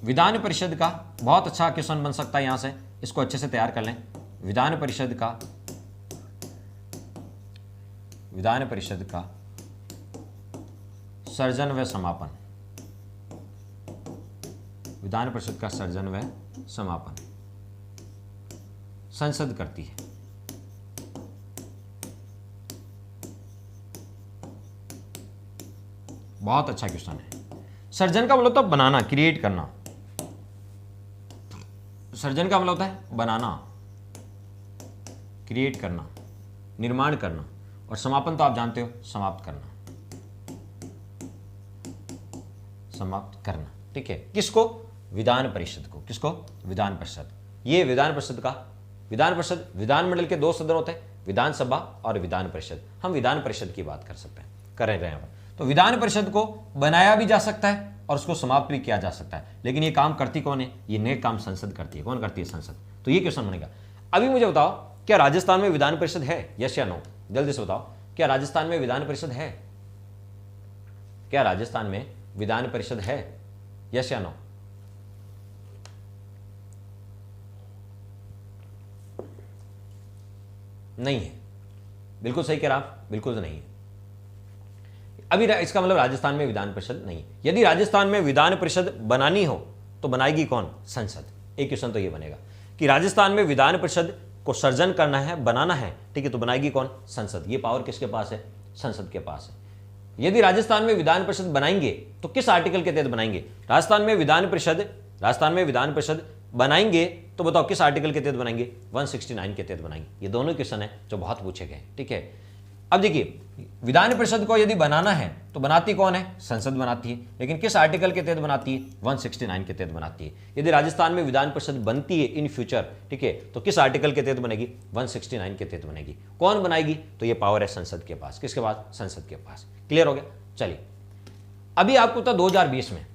विधान परिषद का, बहुत अच्छा क्वेश्चन बन सकता है यहां से, इसको अच्छे से तैयार कर लें। विधान परिषद का सर्जन व समापन, विधान परिषद का सर्जन व समापन संसद करती है। बहुत अच्छा क्वेश्चन है। सर्जन का मतलब तो बनाना, क्रिएट करना। सर्जन का मतलब होता है बनाना, क्रिएट करना, निर्माण करना, और समापन तो आप जानते हो, समाप्त करना, समाप्त करना, ठीक है। किसको? विधान परिषद को। किसको? विधान परिषद। ये विधान परिषद का, विधान परिषद, विधानमंडल के 2 सदन होते हैं, विधानसभा और विधान परिषद। हम विधान परिषद की बात कर सकते हैं, कर रहे हैं। तो विधान परिषद को बनाया भी जा सकता है और उसको समाप्त भी किया जा सकता है, लेकिन ये काम करती कौन है? ये नेक काम संसद करती है। कौन करती है? संसद। तो ये क्वेश्चन बनेगा। अभी मुझे बताओ, क्या राजस्थान में विधान परिषद है? यस या नो? जल्दी से बताओ, क्या राजस्थान में विधान परिषद है? क्या राजस्थान में विधान परिषद है? यस या नो? नहीं है। बिल्कुल सही कह रहा आप, बिल्कुल नहीं है। अभी इसका मतलब राजस्थान में विधान परिषद नहीं। यदि राजस्थान में विधान परिषद बनानी हो तो बनाएगी कौन? संसद। एक क्वेश्चन तो ये बनेगा कि राजस्थान में विधान परिषद को सर्जन करना है, बनाना है, ठीक है, तो बनाएगी कौन? संसद। ये पावर किसके पास है? संसद के पास है। यदि राजस्थान में विधान परिषद बनाएंगे तो किस आर्टिकल के तहत बनाएंगे? राजस्थान में विधान परिषद बनाएंगे तो बताओ किस आर्टिकल के तहत बनाएंगे? 169 के तहत बनाएंगे। ये दोनों क्वेश्चन है जो बहुत पूछे गए, ठीक है। अब देखिए, विधान परिषद को यदि बनाना है तो बनाती कौन है? संसद बनाती है, लेकिन किस आर्टिकल के तहत बनाती है? 169 के तहत बनाती है। यदि राजस्थान में विधान परिषद बनती है इन फ्यूचर, ठीक है, तो किस आर्टिकल के तहत बनेगी? 169 के तहत बनेगी। कौन बनाएगी? तो ये पावर है संसद के पास। किसके पास? संसद के पास। क्लियर हो गया? चलिए, अभी आपको पता 2020 में,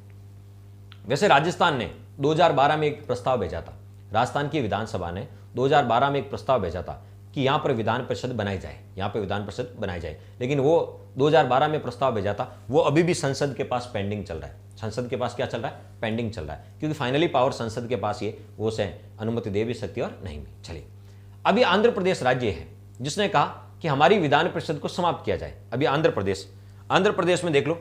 वैसे राजस्थान ने 2012 में एक प्रस्ताव भेजा था, राजस्थान की विधानसभा ने 2012 में एक प्रस्ताव भेजा था कि यहां पर विधान परिषद बनाई जाए, यहां पर विधान परिषद बनाई जाए, लेकिन वो 2012 में प्रस्ताव भेजा था, वो अभी भी संसद के पास पेंडिंग चल रहा है। संसद के पास क्या चल रहा है? पेंडिंग चल रहा है, क्योंकि फाइनली पावर संसद के पास ये, वो से अनुमति दे भी सकती है और नहीं भी। चलिए, अभी आंध्र प्रदेश राज्य है जिसने कहा कि हमारी विधान परिषद को समाप्त किया जाए। अभी आंध्र प्रदेश में देख लो,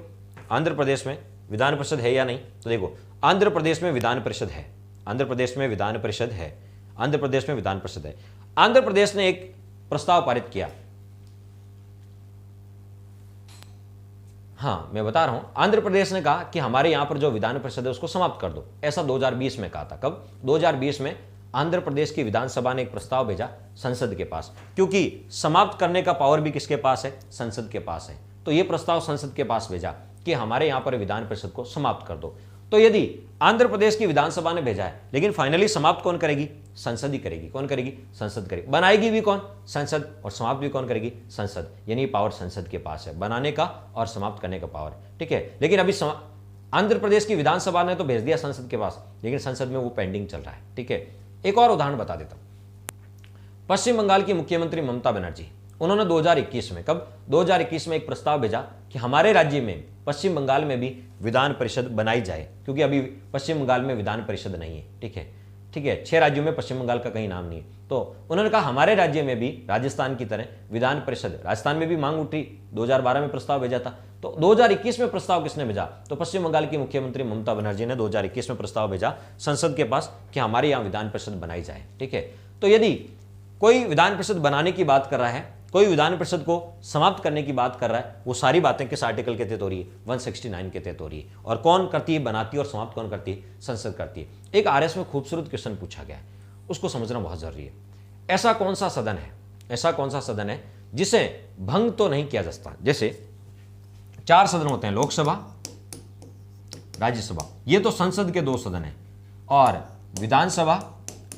आंध्र प्रदेश में विधान परिषद है या नहीं, तो देखो आंध्र प्रदेश में विधान परिषद है, आंध्र प्रदेश में विधान परिषद है, आंध्र प्रदेश में विधान परिषद है। आंध्र प्रदेश ने एक प्रस्ताव पारित किया, हाँ मैं बता रहा हूं, आंध्र प्रदेश ने कहा कि हमारे यहां पर जो विधान परिषद है उसको समाप्त कर दो। ऐसा 2020 में कहा था। कब? 2020 में आंध्र प्रदेश की विधानसभा ने एक प्रस्ताव भेजा संसद के पास, क्योंकि समाप्त करने का पावर भी किसके पास है? संसद के पास है। तो यह प्रस्ताव संसद के पास भेजा कि हमारे यहां पर विधान परिषद को समाप्त कर दो। तो यदि आंध्र प्रदेश की विधानसभा ने भेजा है, लेकिन फाइनली समाप्त कौन करेगी? संसद ही करेगी। कौन करेगी? संसद करेगी। बनाएगी भी कौन? संसद। और समाप्त भी कौन करेगी? संसद। यानी पावर संसद के पास है, बनाने का और समाप्त करने का पावर। ठीक है, लेकिन अभी आंध्र प्रदेश की विधानसभा ने तो भेज दिया संसद के पास, लेकिन संसद में वो पेंडिंग चल रहा है। ठीक है, एक और उदाहरण बता देता हूं। पश्चिम बंगाल की मुख्यमंत्री ममता बनर्जी, उन्होंने 2021 में, कब? 2021 में एक प्रस्ताव भेजा कि हमारे राज्य में, पश्चिम बंगाल में भी विधान परिषद बनाई जाए, क्योंकि अभी पश्चिम बंगाल में विधान परिषद नहीं है। ठीक है, 6 राज्यों में पश्चिम बंगाल का कहीं नाम नहीं है। तो उन्होंने कहा हमारे राज्य में भी राजस्थान की तरह विधान परिषद, राजस्थान में भी मांग उठी, 2012 में प्रस्ताव भेजा था। तो 2021 में प्रस्ताव किसने भेजा? तो पश्चिम बंगाल की मुख्यमंत्री ममता बनर्जी ने 2021 में प्रस्ताव भेजा संसद के पास कि हमारे यहाँ विधान परिषद बनाई जाए। ठीक है, तो यदि कोई विधान परिषद बनाने की बात कर रहा है, कोई विधान परिषद को समाप्त करने की बात कर रहा है, वो सारी बातें किस आर्टिकल के तहत हो रही है? 169 के तहत हो रही है। और कौन करती है? बनाती है। और समाप्त कौन करती है? संसद करती है। एक आरएस में खूबसूरत क्वेश्चन पूछा गया है, उसको समझना बहुत जरूरी है। ऐसा कौन सा सदन है, ऐसा कौन सा सदन है जिसे भंग तो नहीं किया जा सकता? जैसे 4 सदन होते हैं, लोकसभा, राज्यसभा, ये तो संसद के 2 सदन हैं, और विधानसभा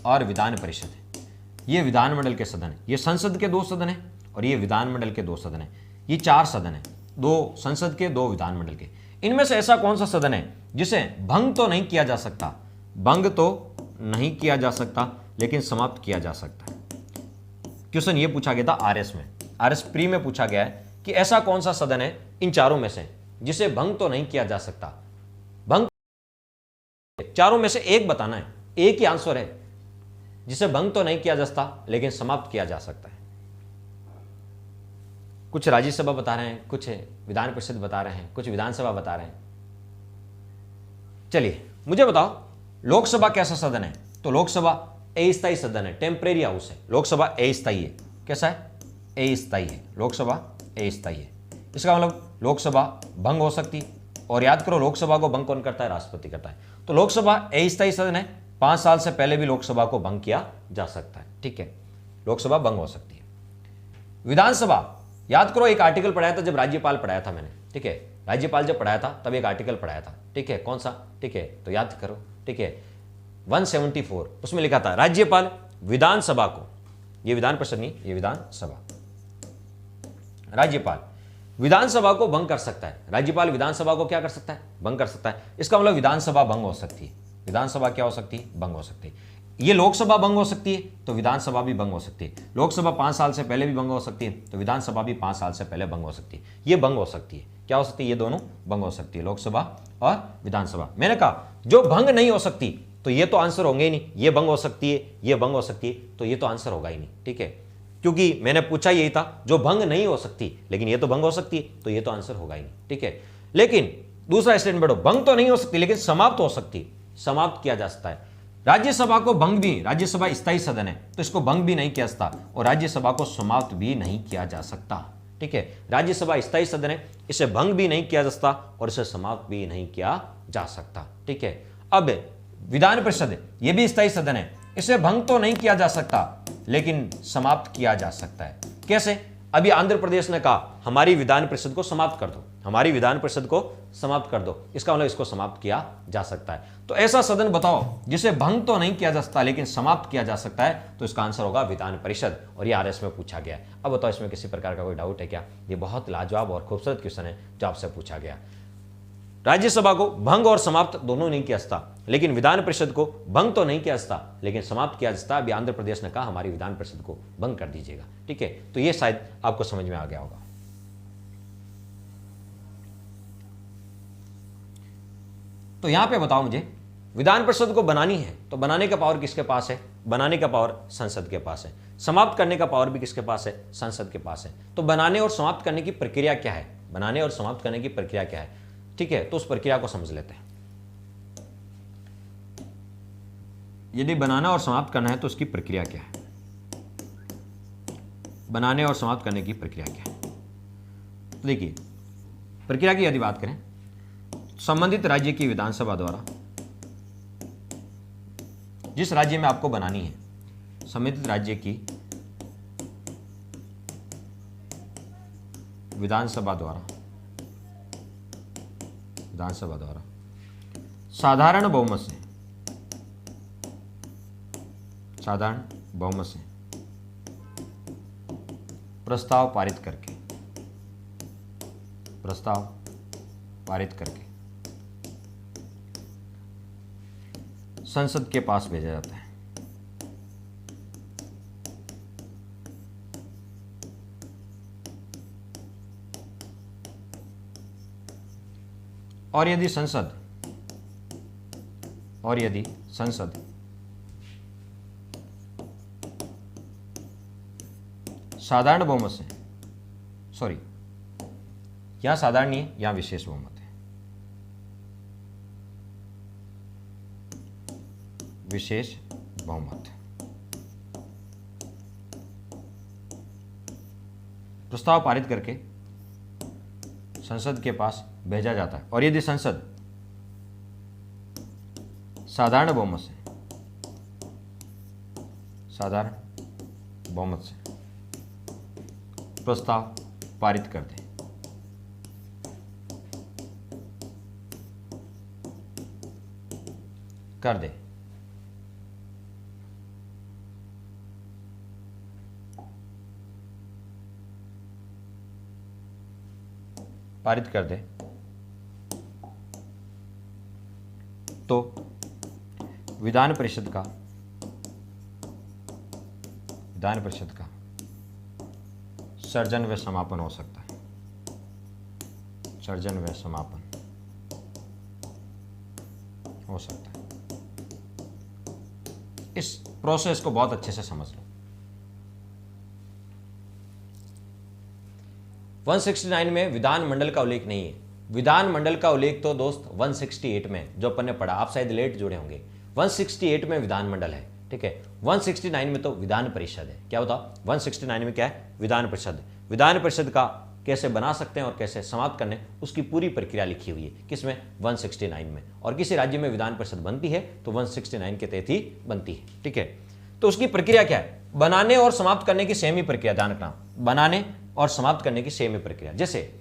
और विधान परिषद है, ये विधानमंडल के सदन है। ये संसद के 2 सदन है और ये विधानमंडल के 2 सदन है। ये 4 सदन है, 2 संसद के, 2 विधानमंडल के। इनमें से ऐसा कौन सा सदन है जिसे भंग तो नहीं किया जा सकता, भंग तो नहीं किया जा सकता, लेकिन समाप्त किया जा सकता है? क्वेश्चन ये पूछा गया था आरएस में, आरएस प्री में पूछा गया है कि ऐसा कौन सा सदन है इन चारों में से जिसे भंग तो नहीं किया जा सकता? भंग, चारों में से एक बताना है, एक ही आंसर है जिसे भंग तो नहीं किया जा सकता लेकिन समाप्त किया जा सकता है। कुछ राज्यसभा बता रहे हैं, कुछ विधान परिषद बता रहे हैं, कुछ विधानसभा बता रहे हैं। चलिए मुझे बताओ, लोकसभा कैसा सदन है? तो लोकसभा अस्थायी सदन है, टेम्परेरी हाउस है। लोकसभा अस्थायी है। कैसा है? अस्थायी है। लोकसभा अस्थायी है। इसका मतलब लोकसभा भंग हो सकती है। और याद करो, लोकसभा को भंग कौन करता है? राष्ट्रपति करता है। तो लोकसभा अस्थायी सदन है, 5 साल से पहले भी लोकसभा को भंग किया जा सकता है। ठीक है, लोकसभा भंग हो सकती है। विधानसभा, याद करो एक आर्टिकल पढ़ाया था जब राज्यपाल पढ़ाया था मैंने। ठीक है, राज्यपाल जब पढ़ाया था तब एक आर्टिकल पढ़ाया था। ठीक है, कौन सा? ठीक है, तो याद करो। ठीक है, 174, उसमें लिखा था राज्यपाल विधानसभा को, ये विधान परिषद नहीं, ये विधानसभा, राज्यपाल विधानसभा को भंग कर सकता है। राज्यपाल विधानसभा को क्या कर सकता है? भंग कर सकता है। इसका मतलब विधानसभा भंग हो सकती है। विधानसभा क्या हो सकती है? भंग हो सकती है। ये लोकसभा भंग हो सकती है तो विधानसभा भी भंग हो सकती है। लोकसभा 5 साल से पहले भी भंग हो सकती है तो विधानसभा भी 5 साल से पहले भंग हो सकती है। ये भंग हो सकती है। क्या हो सकती है? ये दोनों भंग हो सकती है, लोकसभा और विधानसभा। मैंने कहा जो भंग नहीं हो सकती तो ये तो आंसर होंगे ही नहीं। ये भंग हो सकती है, ये भंग हो सकती है, तो ये तो आंसर होगा ही नहीं। ठीक है, क्योंकि मैंने पूछा यही था, जो भंग नहीं हो सकती लेकिन ये तो भंग हो सकती है, तो ये तो आंसर होगा ही नहीं। ठीक है, लेकिन दूसरा स्टेटमेंट बढ़ो, भंग तो नहीं हो सकती लेकिन समाप्त हो सकती, समाप्त किया जा सकता है। राज्यसभा को भंग भी, राज्यसभा स्थायी सदन है तो इसको भंग भी नहीं किया जा सकता और राज्यसभा को समाप्त भी नहीं किया जा सकता। ठीक है, राज्यसभा स्थायी सदन है, इसे भंग भी नहीं किया जा सकता और इसे समाप्त भी नहीं किया जा सकता। ठीक है, अब विधान परिषद, यह भी स्थायी सदन है, इसे भंग तो नहीं किया जा सकता लेकिन समाप्त किया जा सकता है। कैसे? अभी आंध्र प्रदेश ने कहा हमारी विधान परिषद को समाप्त कर दो, हमारी विधान परिषद को समाप्त कर दो, इसका मतलब इसको समाप्त किया जा सकता है। तो ऐसा सदन बताओ जिसे भंग तो नहीं किया जा सकता लेकिन समाप्त किया जा सकता है, तो इसका आंसर होगा विधान परिषद। और ये आरएस में पूछा गया है। अब बताओ इसमें किसी प्रकार का कोई डाउट है क्या? ये बहुत लाजवाब और खूबसूरत क्वेश्चन है जो आपसे पूछा गया। राज्यसभा को भंग और समाप्त दोनों नहीं किया जा सकता, लेकिन विधान परिषद को भंग तो नहीं किया जा सकता लेकिन समाप्त किया जा सकता। अभी आंध्र प्रदेश ने कहा हमारी विधान परिषद को भंग कर दीजिएगा। ठीक है, तो ये शायद आपको समझ में आ गया होगा। तो यहां पे बताओ मुझे, विधान परिषद को बनानी है तो बनाने का पावर किसके पास है? बनाने का पावर संसद के पास है। समाप्त करने का पावर भी किसके पास है? संसद के पास है। तो बनाने और समाप्त करने की प्रक्रिया क्या है? बनाने और समाप्त करने की प्रक्रिया क्या है? ठीक है, तो उस प्रक्रिया को समझ लेते हैं। यदि बनाना और समाप्त करना है तो उसकी प्रक्रिया क्या है? बनाने और समाप्त करने की प्रक्रिया क्या है? तो देखिए, प्रक्रिया की यदि बात करें, संबंधित राज्य की विधानसभा द्वारा, जिस राज्य में आपको बनानी है, संबंधित राज्य की विधानसभा द्वारा साधारण बहुमत से प्रस्ताव पारित करके संसद के पास भेजा जाता है। और यदि संसद साधारण बहुमत से, सॉरी, यहां साधारण नहीं है, यहां विशेष बहुमत है, विशेष बहुमत प्रस्ताव पारित करके संसद के पास भेजा जाता है। और यदि संसद साधारण बहुमत से प्रस्ताव पारित कर दे, पारित कर दे तो विधान परिषद का सर्जन व समापन हो सकता है। सर्जन व समापन हो सकता है। इस प्रोसेस को बहुत अच्छे से समझ लो। 169 में विधानमंडल का उल्लेख नहीं है। विधानमंडल का उल्लेख तो दोस्त 168 में, जो अपन ने पढ़ा, आप शायद लेट जुड़े होंगे, 168 में विधानमंडल है, ठीक है। 169 में तो विधान परिषद है। क्या बताओ, 169 में क्या है? विधान परिषद। विधान परिषद का कैसे बना सकते हैं और कैसे समाप्त करने, उसकी पूरी प्रक्रिया लिखी हुई है। किसमें? 169 में। और किसी राज्य में विधान परिषद बनती है तो 169 के तहत ही बनती है, ठीक है। तो उसकी प्रक्रिया क्या है? बनाने और समाप्त करने की सेम ही प्रक्रिया, ध्यान रखना, बनाने और समाप्त करने की सेम ही प्रक्रिया। जैसे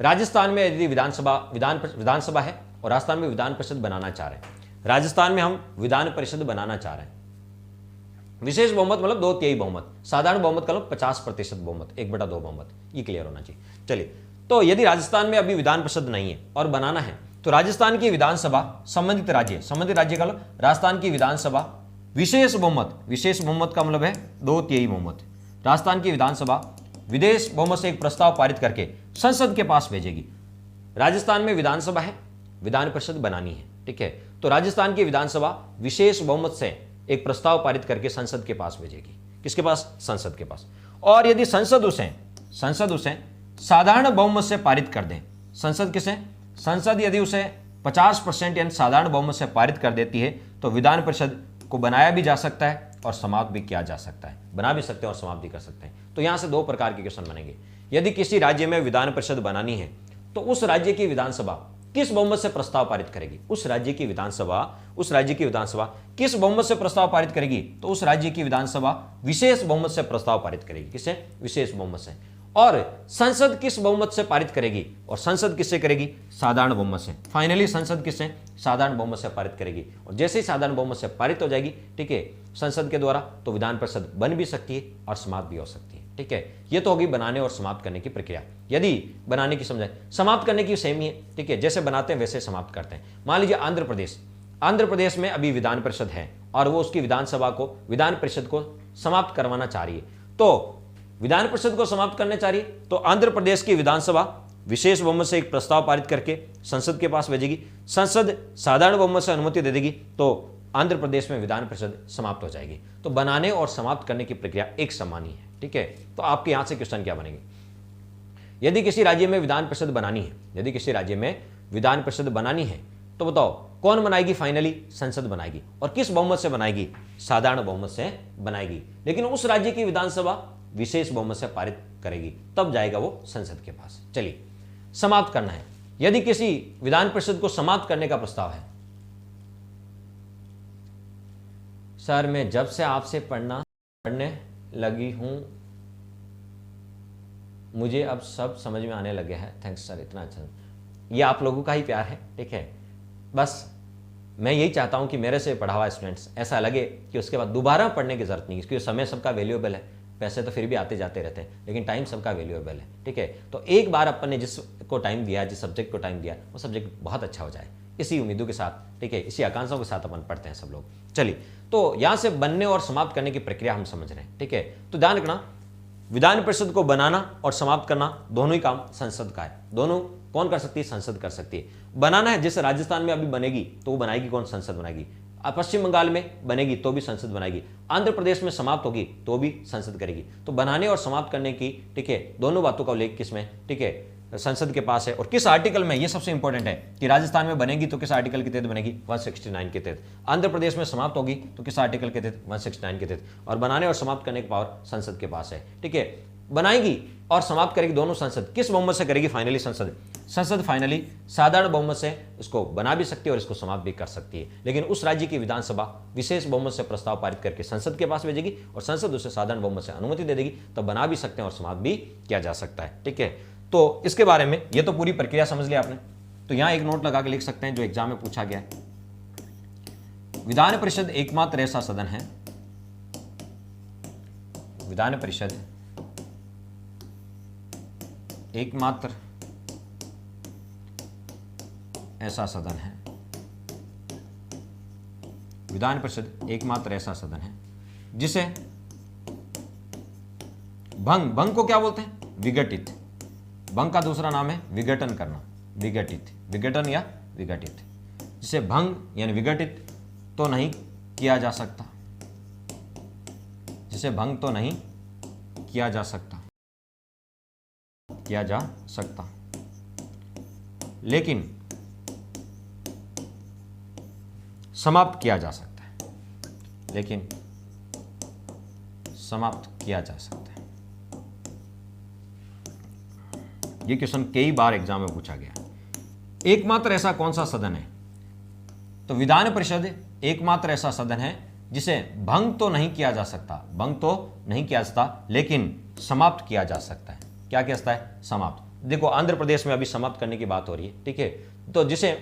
राजस्थान में यदि विधानसभा है और राजस्थान में विधान परिषद बनाना चाह रहे हैं, राजस्थान में हम विधान परिषद बनाना चाह रहे हैं, विशेष बहुमत मतलब 2/3 बहुमत, साधारण बहुमत का लो 50% बहुमत, 1/2 बहुमत, ये क्लियर होना चाहिए। चलिए, तो यदि राजस्थान में अभी विधान परिषद नहीं है और बनाना है तो राजस्थान की विधानसभा, संबंधित राज्य का लो राजस्थान की विधानसभा विशेष बहुमत का मतलब है 2/3 बहुमत, राजस्थान की विधानसभा विशेष बहुमत से एक प्रस्ताव पारित करके संसद के पास भेजेगी। राजस्थान में विधानसभा है, विधान परिषद बनानी है, ठीक है, तो राजस्थान की विधानसभा विशेष बहुमत से एक प्रस्ताव पारित करके संसद के पास भेजेगी। किसके पास? संसद के पास। और यदि संसद उसे साधारण बहुमत से पारित कर दे, संसद यदि उसे 50% यानी साधारण बहुमत से पारित कर देती है तो विधान परिषद को बनाया भी जा सकता है और समाप्त भी किया जा सकता है। बना भी सकते हैं और समाप्त भी कर सकते हैं। तो यहां से दो प्रकार के क्वेश्चन बनेंगे। यदि किसी राज्य में विधान परिषद बनानी है तो उस राज्य की विधानसभा किस बहुमत से प्रस्ताव पारित करेगी? उस राज्य की विधानसभा किस बहुमत से प्रस्ताव पारित करेगी? तो उस राज्य की विधानसभा विशेष बहुमत से प्रस्ताव पारित करेगी। किससे? विशेष बहुमत से। और संसद किस बहुमत से पारित करेगी? और संसद किससे करेगी? साधारण बहुमत से। फाइनली संसद किससे? साधारण बहुमत से पारित करेगी। और जैसे ही साधारण बहुमत से पारित हो जाएगी, ठीक है, संसद के द्वारा, तो विधान परिषद बन भी सकती है और समाप्त भी हो सकती है, ठीक है। ये तो होगी बनाने और समाप्त करने की प्रक्रिया। यदि बनाने की समझाए, समाप्त करने की सेम ही है, ठीक है, जैसे बनाते हैं वैसे समाप्त करते हैं। मान लीजिए आंध्र प्रदेश में अभी विधान परिषद है और वो उसकी विधान परिषद को समाप्त करवाना चाह रही है। तो विधान परिषद को समाप्त करना चाह रही है तो आंध्र प्रदेश की विधानसभा विशेष बहुमत से एक प्रस्ताव पारित करके संसद के पास भेजेगी, संसद साधारण बहुमत से अनुमति दे देगी, तो आंध्र प्रदेश में विधान परिषद समाप्त हो जाएगी। तो बनाने और समाप्त करने की प्रक्रिया एक समान ही है, ठीक है। तो आपके यहां से क्वेश्चन क्या बनेंगे, यदि किसी राज्य में विधान परिषद बनानी है, यदि किसी राज्य में विधान परिषद बनानी है तो बताओ कौन बनाएगी, फाइनली संसद बनाएगी, और किस बहुमत से बनाएगी, साधारण बहुमत से बनाएगी। लेकिन उस राज्य की विधानसभा विशेष बहुमत से पारित करेगी, तब जाएगा वो संसद के पास। चलिए, समाप्त करना है, यदि किसी विधान परिषद को समाप्त करने का प्रस्ताव है। सर मैं जब से आपसे पढ़ने लगी हूं मुझे अब सब समझ में आने लगे हैं। थैंक्स सर, इतना अच्छा, ये आप लोगों का ही प्यार है, ठीक है। बस मैं यही चाहता हूं कि मेरे से पढ़ा हुआ स्टूडेंट्स ऐसा लगे कि उसके बाद दोबारा पढ़ने की जरूरत नहीं, क्योंकि समय सबका वैल्यूएबल है, पैसे तो फिर भी आते जाते रहते हैं, लेकिन टाइम सबका वैल्यूएबल है, ठीक है। तो एक बार अपन ने जिसको टाइम दिया, जिस सब्जेक्ट को टाइम दिया, वो सब्जेक्ट बहुत अच्छा हो जाए, इसी उम्मीदों के साथ, ठीक है, इसी आकांक्षाओं के साथ अपन पढ़ते हैं सब लोग। चलिए, तो यहां से बनने और समाप्त करने की प्रक्रिया हम समझ रहे हैं, ठीक है। तो ध्यान रखना, विधान परिषद को बनाना और समाप्त करना दोनों ही काम संसद का है। दोनों कौन कर सकती है, संसद कर सकती है। बनाना है, जैसे राजस्थान में अभी बनेगी तो वो बनाएगी कौन, संसद बनाएगी। पश्चिम बंगाल में बनेगी तो भी संसद बनाएगी, आंध्र प्रदेश में समाप्त होगी तो भी संसद करेगी। तो बनाने और समाप्त करने की, ठीक है, दोनों बातों का उल्लेख किसमें, ठीक है, संसद के पास है। और किस आर्टिकल में, ये सबसे इंपॉर्टेंट है कि राजस्थान में बनेगी तो किस आर्टिकल के तहत बनेगी, 169 के तहत। आंध्र प्रदेश में समाप्त होगी तो किस आर्टिकल के तहत, 169 के तहत। और बनाने और समाप्त करने का पावर संसद के पास है, ठीक है। बनाएगी और समाप्त करेगी दोनों संसद, किस बहुमत से करेगी, फाइनली संसद। संसद फाइनली साधारण बहुमत से इसको बना भी सकती है और इसको समाप्त भी कर सकती है। लेकिन उस राज्य की विधानसभा विशेष बहुमत से प्रस्ताव पारित करके संसद के पास भेजेगी और संसद उसे साधारण बहुमत से अनुमति दे देगी, तो बना भी सकते हैं और समाप्त भी किया जा सकता है, ठीक है। तो इसके बारे में, ये तो पूरी प्रक्रिया समझ लिया आपने। तो यहां एक नोट लगा के लिख सकते हैं जो एग्जाम में पूछा गया है। विधान परिषद एकमात्र ऐसा सदन है, विधान परिषद एकमात्र ऐसा सदन है, विधान परिषद एकमात्र ऐसा सदन है जिसे भंग को क्या बोलते हैं, विघटित। भंग का दूसरा नाम है विघटन करना, विघटित, विघटन या विघटित। जिसे भंग यानी विघटित तो नहीं किया जा सकता, जिसे भंग तो नहीं किया जा सकता, लेकिन समाप्त किया जा सकता है, लेकिन समाप्त किया जा सकता है। ये क्वेश्चन कई बार एग्जाम में पूछा गया। एकमात्र ऐसा कौन सा सदन है, तो विधान परिषद एकमात्र ऐसा सदन है जिसे भंग तो नहीं किया जा सकता, भंग तो नहीं किया जा सकता, लेकिन समाप्त किया जा सकता है। क्या किया जाता है, समाप्त। देखो आंध्र प्रदेश में अभी समाप्त करने की बात हो रही है, ठीक है। तो जिसे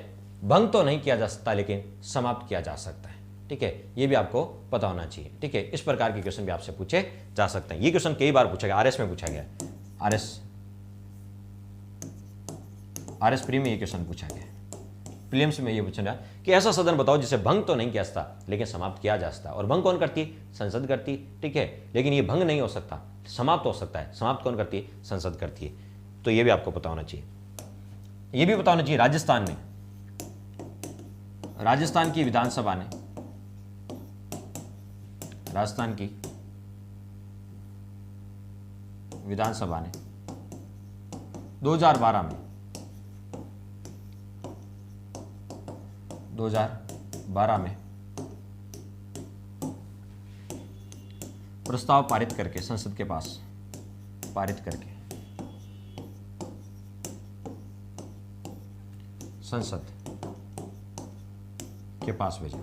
भंग तो नहीं किया जा सकता लेकिन समाप्त किया जा सकता है, ठीक है। ये भी आपको पता होना चाहिए, ठीक है। इस प्रकार के क्वेश्चन भी आपसे पूछे जा सकते हैं। ये क्वेश्चन कई बार पूछा गया, आरएस में पूछा गया, आरएस प्री में ये क्वेश्चन पूछा गया, प्रीलिम्स में ये पूछा गया कि ऐसा सदन बताओ जिसे भंग तो नहीं किया जा सकता लेकिन समाप्त किया जा सकता है। और भंग कौन करती है, संसद करती है, ठीक है। लेकिन ये भंग नहीं हो सकता, समाप्त हो सकता है। समाप्त कौन करती है, संसद करती है। तो ये भी आपको पता होना चाहिए। ये भी पता होना चाहिए, राजस्थान की विधानसभा ने, राजस्थान की विधानसभा ने 2012 में प्रस्ताव पारित करके, संसद के पास पारित करके, संसद के पास भेजा।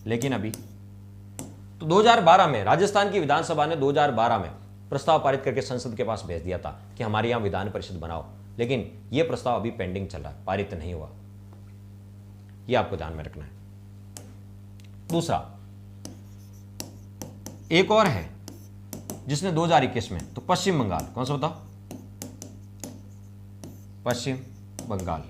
लेकिन अभी तो 2012 में राजस्थान की विधानसभा ने 2012 में प्रस्ताव पारित करके संसद के पास भेज दिया था कि हमारे यहां विधान परिषद बनाओ, लेकिन यह प्रस्ताव अभी पेंडिंग चल रहा है, पारित नहीं हुआ। यह आपको ध्यान में रखना है। दूसरा एक और है जिसने 2021 में, तो पश्चिम बंगाल, कौन सा बताओ, पश्चिम बंगाल।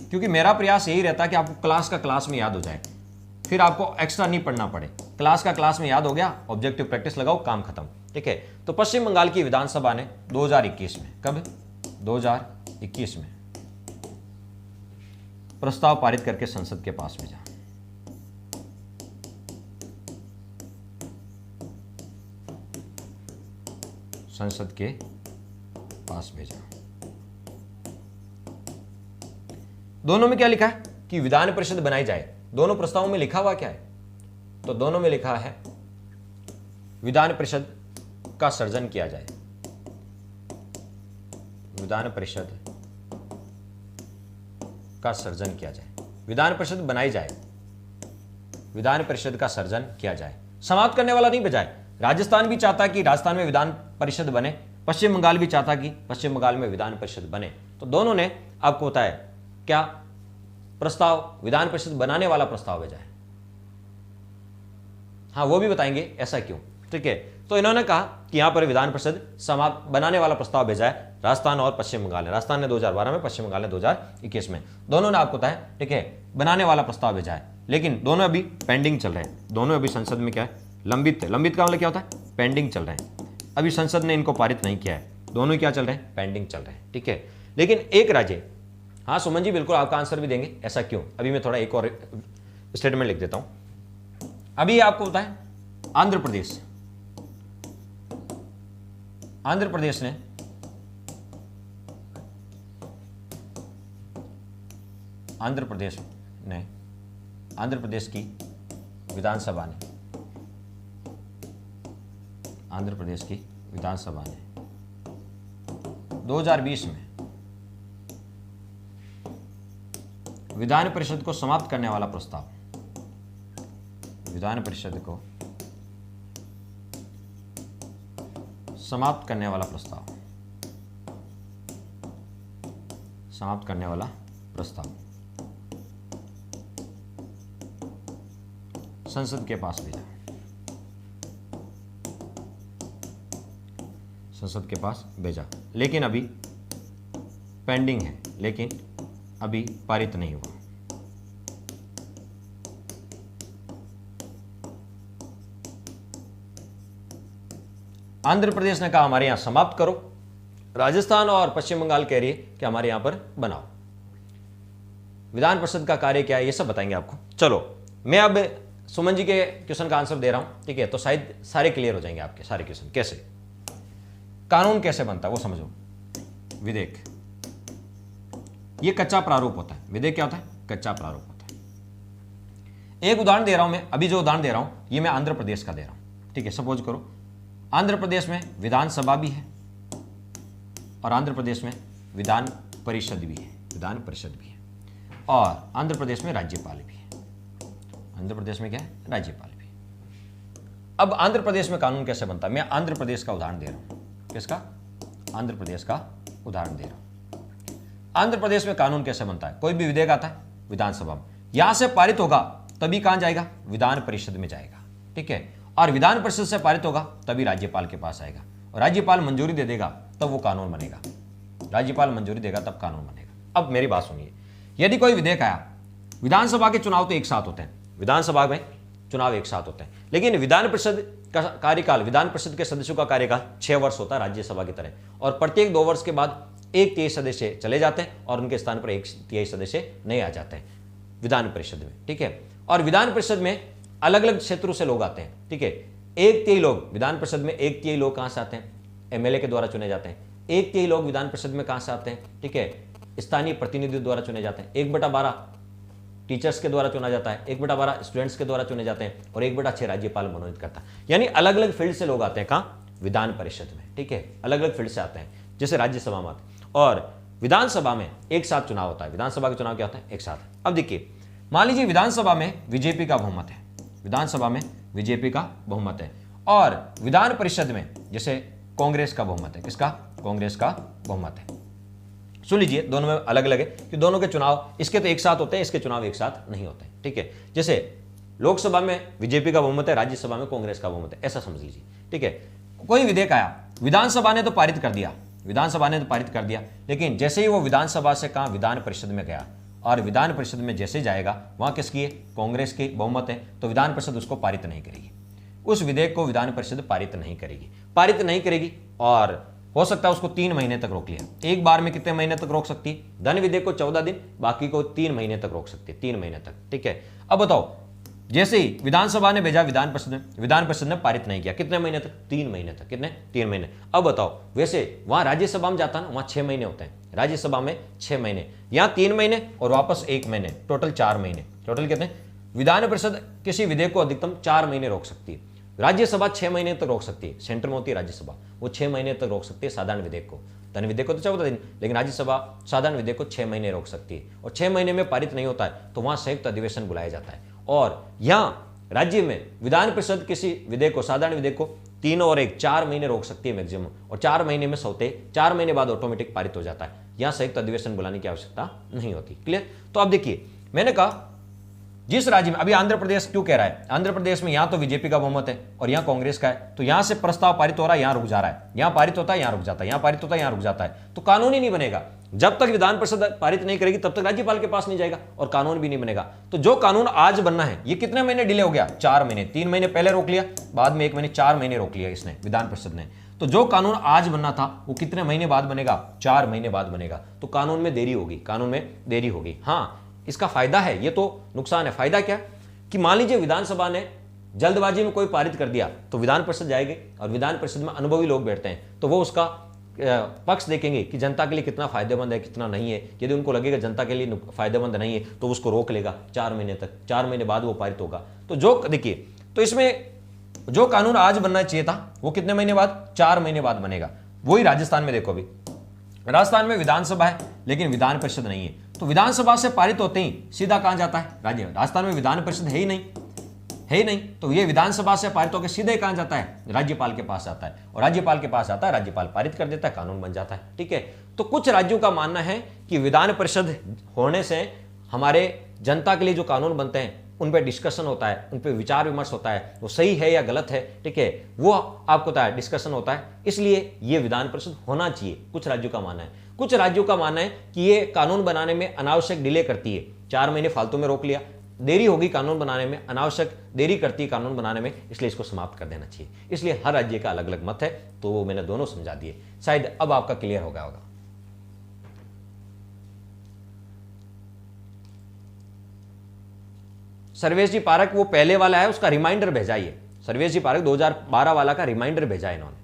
क्योंकि मेरा प्रयास यही रहता है कि आपको क्लास का क्लास में याद हो जाए। फिर आपको एक्स्ट्रा नहीं पढ़ना पड़े, क्लास का क्लास में याद हो गया, ऑब्जेक्टिव प्रैक्टिस लगाओ, काम खत्म। ठीक है, तो पश्चिम बंगाल की विधानसभा ने 2021 में, कब, 2021 में प्रस्ताव पारित करके संसद के पास भेजा। संसद के पास भेजा। दोनों में क्या लिखा है कि विधान परिषद बनाई जाए। दोनों प्रस्तावों में लिखा हुआ क्या है, तो दोनों में लिखा है विधान परिषद का सृजन किया जाए। विधान परिषद का सृजन किया जाए, विधान परिषद बनाई जाए, विधान परिषद का सृजन किया जाए। समाप्त करने वाला नहीं बजाय। राजस्थान भी चाहता कि राजस्थान में विधान परिषद बने, पश्चिम बंगाल भी चाहता कि पश्चिम बंगाल में विधान परिषद बने। तो दोनों ने आपको बताया क्या प्रस्ताव, विधान परिषद बनाने वाला प्रस्ताव भेजा है। हाँ, वो भी बताएंगे ऐसा क्यों। ठीक है, तो इन्होंने कहा कि यहां पर विधान परिषद समाप्त बनाने वाला प्रस्ताव भेजा है राजस्थान और पश्चिम बंगाल ने। राजस्थान ने 2012 में, पश्चिम बंगाल ने 2021 में, दोनों ने आपको बताया। ठीक है, बनाने वाला प्रस्ताव भेजा है, लेकिन दोनों अभी पेंडिंग चल रहे हैं। दोनों अभी संसद में क्या है, लंबित है। लंबित का मतलब क्या होता है, पेंडिंग चल रहे हैं, अभी संसद ने इनको पारित नहीं किया है। दोनों क्या चल रहे हैं, पेंडिंग चल रहे हैं। ठीक है, लेकिन एक राज्य, हाँ सुमन जी बिल्कुल आपका आंसर भी देंगे, ऐसा क्यों। अभी मैं थोड़ा एक और स्टेटमेंट लिख देता हूं। अभी आपको पता है आंध्र प्रदेश, आंध्र प्रदेश ने आंध्र प्रदेश की विधानसभा ने, आंध्र प्रदेश की विधानसभा ने 2020 में विधान परिषद को समाप्त करने वाला प्रस्ताव, विधान परिषद को समाप्त करने वाला प्रस्ताव, समाप्त करने वाला प्रस्ताव संसद के पास भेजा, संसद के पास भेजा, लेकिन अभी पेंडिंग है, लेकिन अभी पारित नहीं हुआ। आंध्र प्रदेश ने कहा हमारे यहां समाप्त करो, राजस्थान और पश्चिम बंगाल कह रही है कि हमारे यहां पर बनाओ। विधान परिषद का कार्य क्या है ये सब बताएंगे आपको। चलो मैं अब सुमन जी के क्वेश्चन का आंसर दे रहा हूं, ठीक है, तो शायद सारे क्लियर हो जाएंगे आपके सारे क्वेश्चन। कैसे, कानून कैसे बनता है वो समझो। विधेयक, ये कच्चा प्रारूप होता है। विधेयक क्या होता है, कच्चा प्रारूप होता है। एक उदाहरण दे रहा हूं मैं, अभी जो उदाहरण दे रहा हूं ये मैं आंध्र प्रदेश का दे रहा हूं। ठीक है, सपोज करो आंध्र प्रदेश में विधानसभा भी है और आंध्र प्रदेश में विधान परिषद भी है, विधान परिषद भी है, और आंध्र प्रदेश में राज्यपाल भी है। आंध्र प्रदेश में क्या है, राज्यपाल भी। अब आंध्र प्रदेश में कानून कैसे बनता है, मैं आंध्र प्रदेश का उदाहरण दे रहा हूं। किसका, आंध्र प्रदेश का उदाहरण दे रहा हूं। आंध्र प्रदेश में कानून कैसे बनता है, कोई भी विधेयक आता है विधानसभा में, यहां से पारित होगा तभी कहां जाएगा, विधान परिषद में जाएगा। ठीक है, और विधान परिषद से पारित होगा तभी राज्यपाल के पास आएगा, और राज्यपाल मंजूरी दे देगा तब वो कानून बनेगा। राज्यपाल मंजूरी देगा तब कानून बनेगा। अब मेरी बात सुनिए, यदि कोई विधेयक आया, विधानसभा के चुनाव तो एक साथ होते हैं, विधानसभा में चुनाव एक साथ होते हैं, लेकिन विधान परिषद का कार्यकाल, विधान परिषद के सदस्यों का कार्यकाल 6 वर्ष होता है राज्यसभा की तरह, और प्रत्येक 2 वर्ष के बाद 1/3 सदस्य चले जाते हैं और उनके स्थान पर 1/3 सदस्य नए आ जाते हैं विधान परिषद में। ठीक है, और विधान परिषद में अलग अलग क्षेत्रों से लोग आते हैं। ठीक है, 1/3 लोग विधान परिषद में, 1/3 लोग कहां से आते हैं, एमएलए के द्वारा चुने जाते हैं। 1/3 लोग विधान परिषद में कहां से आते हैं, ठीक है, स्थानीय प्रतिनिधियों द्वारा चुने जाते हैं। 1/12 टीचर्स के द्वारा चुना जाता है, 1/12 स्टूडेंट्स के द्वारा चुने जाते हैं, और 1/6 राज्यपाल मनोनीत करता है। यानी अलग अलग फील्ड से लोग आते हैं कहाँ, विधान परिषद में। ठीक है, अलग अलग फील्ड से आते हैं, जैसे राज्यसभा में आते हैं। और विधानसभा में एक साथ चुनाव होता है। विधानसभा का चुनाव क्या होता है, एक साथ। अब देखिए, मान लीजिए विधानसभा में बीजेपी का बहुमत है, विधानसभा में बीजेपी का बहुमत है, और विधान परिषद में जैसे कांग्रेस का बहुमत है। किसका, कांग्रेस का बहुमत है। सुन लीजिए, दोनों में अलग अलग है कि दोनों के चुनाव, इसके तो एक साथ होते हैं, इसके चुनाव एक साथ नहीं होते हैं। ठीक है, जैसे लोकसभा में बीजेपी का बहुमत है, राज्यसभा में कांग्रेस का बहुमत है, ऐसा समझ लीजिए। ठीक है, कोई विधेयक आया, विधानसभा ने तो पारित कर दिया, विधानसभा ने तो पारित कर दिया, लेकिन जैसे ही वो विधानसभा से कहा विधान परिषद में गया और विधान परिषद में जैसे जाएगा वहां किसकी है, कांग्रेस की बहुमत है, तो विधान परिषद उसको पारित नहीं करेगी, उस विधेयक को विधान परिषद पारित नहीं करेगी और हो सकता है उसको 3 महीने तक रोक लिया। एक बार में कितने महीने तक रोक सकती है, धन विधेयक को 14 दिन, बाकी को 3 महीने तक रोक सकती है, 3 महीने तक, ठीक है। अब बताओ, जैसे ही विधानसभा ने भेजा विधान परिषद ने पारित नहीं किया, कितने महीने तक, 3 महीने तक, कितने, 3 महीने। अब बताओ, वैसे वहां राज्यसभा में जाता ना, वहां 6 महीने होते हैं, राज्यसभा में 6 महीने, यहां 3 महीने और वापस 1 महीने, टोटल 4 महीने, टोटल कितने। विधान परिषद किसी विधेयक को अधिकतम 4 महीने रोक सकती है, राज्यसभा 6 महीने तक रोक सकती है, सेंटर में होती है राज्यसभा, वो 6 महीने तक रोक सकती है साधारण विधेयक को, धन विधेयक को तो 14 दिन, लेकिन राज्यसभा साधारण विधेयक को 6 महीने रोक सकती है, और 6 महीने में पारित नहीं होता है तो वहां संयुक्त अधिवेशन बुलाया जाता है। और यहां राज्य में विधान परिषद किसी विधेयक को, साधारण विधेयक को 3 और 1 4 महीने रोक सकती है मैक्सिमम, और 4 महीने में सोते 4 महीने बाद ऑटोमेटिक पारित हो जाता है, यहां संयुक्त अधिवेशन बुलाने की आवश्यकता नहीं होती। क्लियर। तो अब देखिए, मैंने कहा जिस राज्य में, अभी आंध्र प्रदेश क्यों कह रहा है, आंध्र प्रदेश में यहां तो बीजेपी का बहुमत है और यहां कांग्रेस का है, तो यहां से प्रस्ताव पारित हो रहा है, यहां रुक जा रहा है, यहां पारित होता है, यहां रुक जाता है, यहां पारित होता है, यहां रुक जाता है, तो कानून ही नहीं बनेगा। जब तक विधान परिषद पारित नहीं करेगी तब तक राज्यपाल के पास नहीं जाएगा और कानून भी नहीं बनेगा। तो जो कानून आज बनना है, ये कितने महीने डिले हो गया, 4 महीने, 3 महीने पहले रोक लिया, बाद में 1 महीने, 4 महीने रोक लिया इसने, विधान परिषद ने। तो जो कानून आज बनना था वो कितने महीने बाद बनेगा, 4 महीने बाद बनेगा। तो कानून में देरी होगी, कानून में देरी होगी। हाँ, इसका फायदा है, ये तो नुकसान है। फायदा क्या कि मान लीजिए विधानसभा ने जल्दबाजी में कोई पारित कर दिया तो विधान परिषद जाएगी, और विधान परिषद में अनुभवी लोग बैठते हैं, तो वो उसका पक्ष देखेंगे कि जनता के लिए कितना फायदेमंद है, कितना नहीं है। यदि उनको लगेगा जनता के लिए फायदेमंद नहीं है तो उसको रोक लेगा 4 महीने तक, 4 महीने बाद वो पारित होगा। तो जो देखिए, तो इसमें जो कानून आज बनना चाहिए था वो कितने महीने बाद, 4 महीने बाद बनेगा। वही राजस्थान में देखो, अभी राजस्थान में विधानसभा है लेकिन विधान परिषद नहीं है, तो विधानसभा से पारित होते ही सीधा कहां जाता है, राजस्थान में विधान परिषद है ही नहीं, तो ये विधानसभा से पारित होकर सीधे कहां जाता है, राज्यपाल के पास जाता है, और राज्यपाल के पास आता है, राज्यपाल पारित कर देता है, कानून बन जाता है। ठीक है। तो कुछ राज्यों का मानना है कि विधान परिषद होने से हमारे जनता के लिए जो कानून बनते हैं उन पर डिस्कशन होता है, उन पर विचार विमर्श होता है, वो सही है या गलत है, ठीक है, वो आपको पता है, डिस्कशन होता है, इसलिए ये विधान परिषद होना चाहिए। कुछ राज्यों का मानना है। कुछ राज्यों का मानना है कि ये कानून बनाने में अनावश्यक डिले करती है, 4 महीने फालतू में रोक लिया, देरी होगी कानून बनाने में, अनावश्यक देरी करती है कानून बनाने में, इसलिए इसको समाप्त कर देना चाहिए। इसलिए हर राज्य का अलग अलग मत है, तो वो मैंने दोनों समझा दिए। शायद अब आपका क्लियर हो गया होगा। सर्वेश जी पारक वो पहले वाला है, उसका रिमाइंडर भेजा ही है। सर्वेश जी पारक 2012 वाला का रिमाइंडर भेजा है इन्होंने।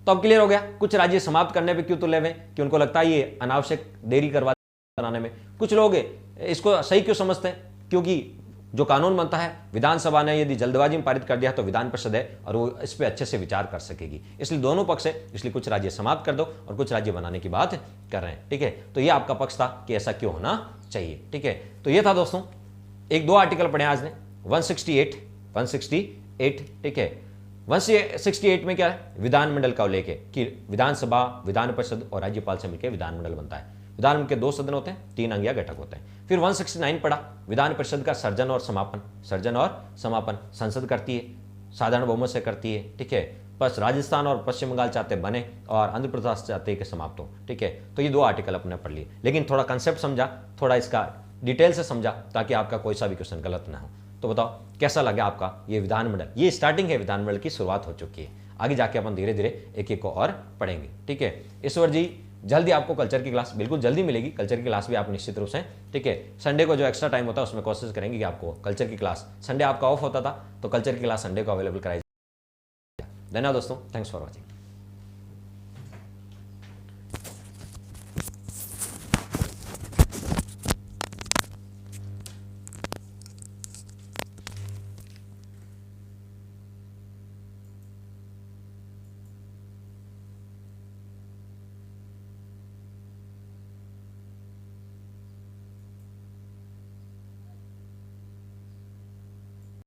तो अब क्लियर हो गया। कुछ राज्य समाप्त करने पे क्यों तुले हुए, कि उनको लगता है ये अनावश्यक देरी करवा बनाने में। कुछ लोग इसको सही क्यों समझते हैं, क्योंकि जो कानून बनता है विधानसभा ने यदि जल्दबाजी में पारित कर दिया तो विधान परिषद है और वो इस पर अच्छे से विचार कर सकेगी, इसलिए दोनों पक्ष है। इसलिए कुछ राज्य समाप्त कर दो और कुछ राज्य बनाने की बात कर रहे हैं। ठीक है, तो ये आपका पक्ष था कि ऐसा क्यों होना चाहिए। ठीक है, तो ये था दोस्तों, 1-2 आर्टिकल पढ़े आज ने। 168, ठीक है, 168 में क्या है, विधानमंडल का उल्लेख है कि विधानसभा, विधान परिषद और राज्यपाल से मिलकर विधानमंडल बनता है। विधानमंडल के 2 सदन होते हैं, 3 अंग या घटक होते हैं। फिर 169 पढ़ा, विधान परिषद का सर्जन और समापन संसद करती है, साधारण बहुमत से करती है। ठीक है, बस राजस्थान और पश्चिम बंगाल चाहते बने और आंध्र प्रदेश चाहते कि समाप्त हो। ठीक है, तो ये 2 आर्टिकल अपने पढ़ लिए, लेकिन थोड़ा कंसेप्ट समझा, थोड़ा इसका डिटेल से समझा, ताकि आपका कोई सा भी क्वेश्चन गलत ना हो। तो बताओ कैसा लगा आपका ये विधानमंडल। ये स्टार्टिंग है, विधानमंडल की शुरुआत हो चुकी है, आगे जाके अपन धीरे धीरे एक एक को और पढ़ेंगे। ठीक है, ईश्वर जी जल्दी आपको कल्चर की क्लास बिल्कुल जल्दी मिलेगी। कल्चर की क्लास भी आप निश्चित रूप से, ठीक है, संडे को जो एक्स्ट्रा टाइम होता है उसमें कोशिश करेंगे कि आपको कल्चर की क्लास, संडे आपका ऑफ होता था तो कल्चर की क्लास संडे को अवेलेबल कराई जाए। धन्यवाद दोस्तों, थैंक्स फॉर वॉचिंग।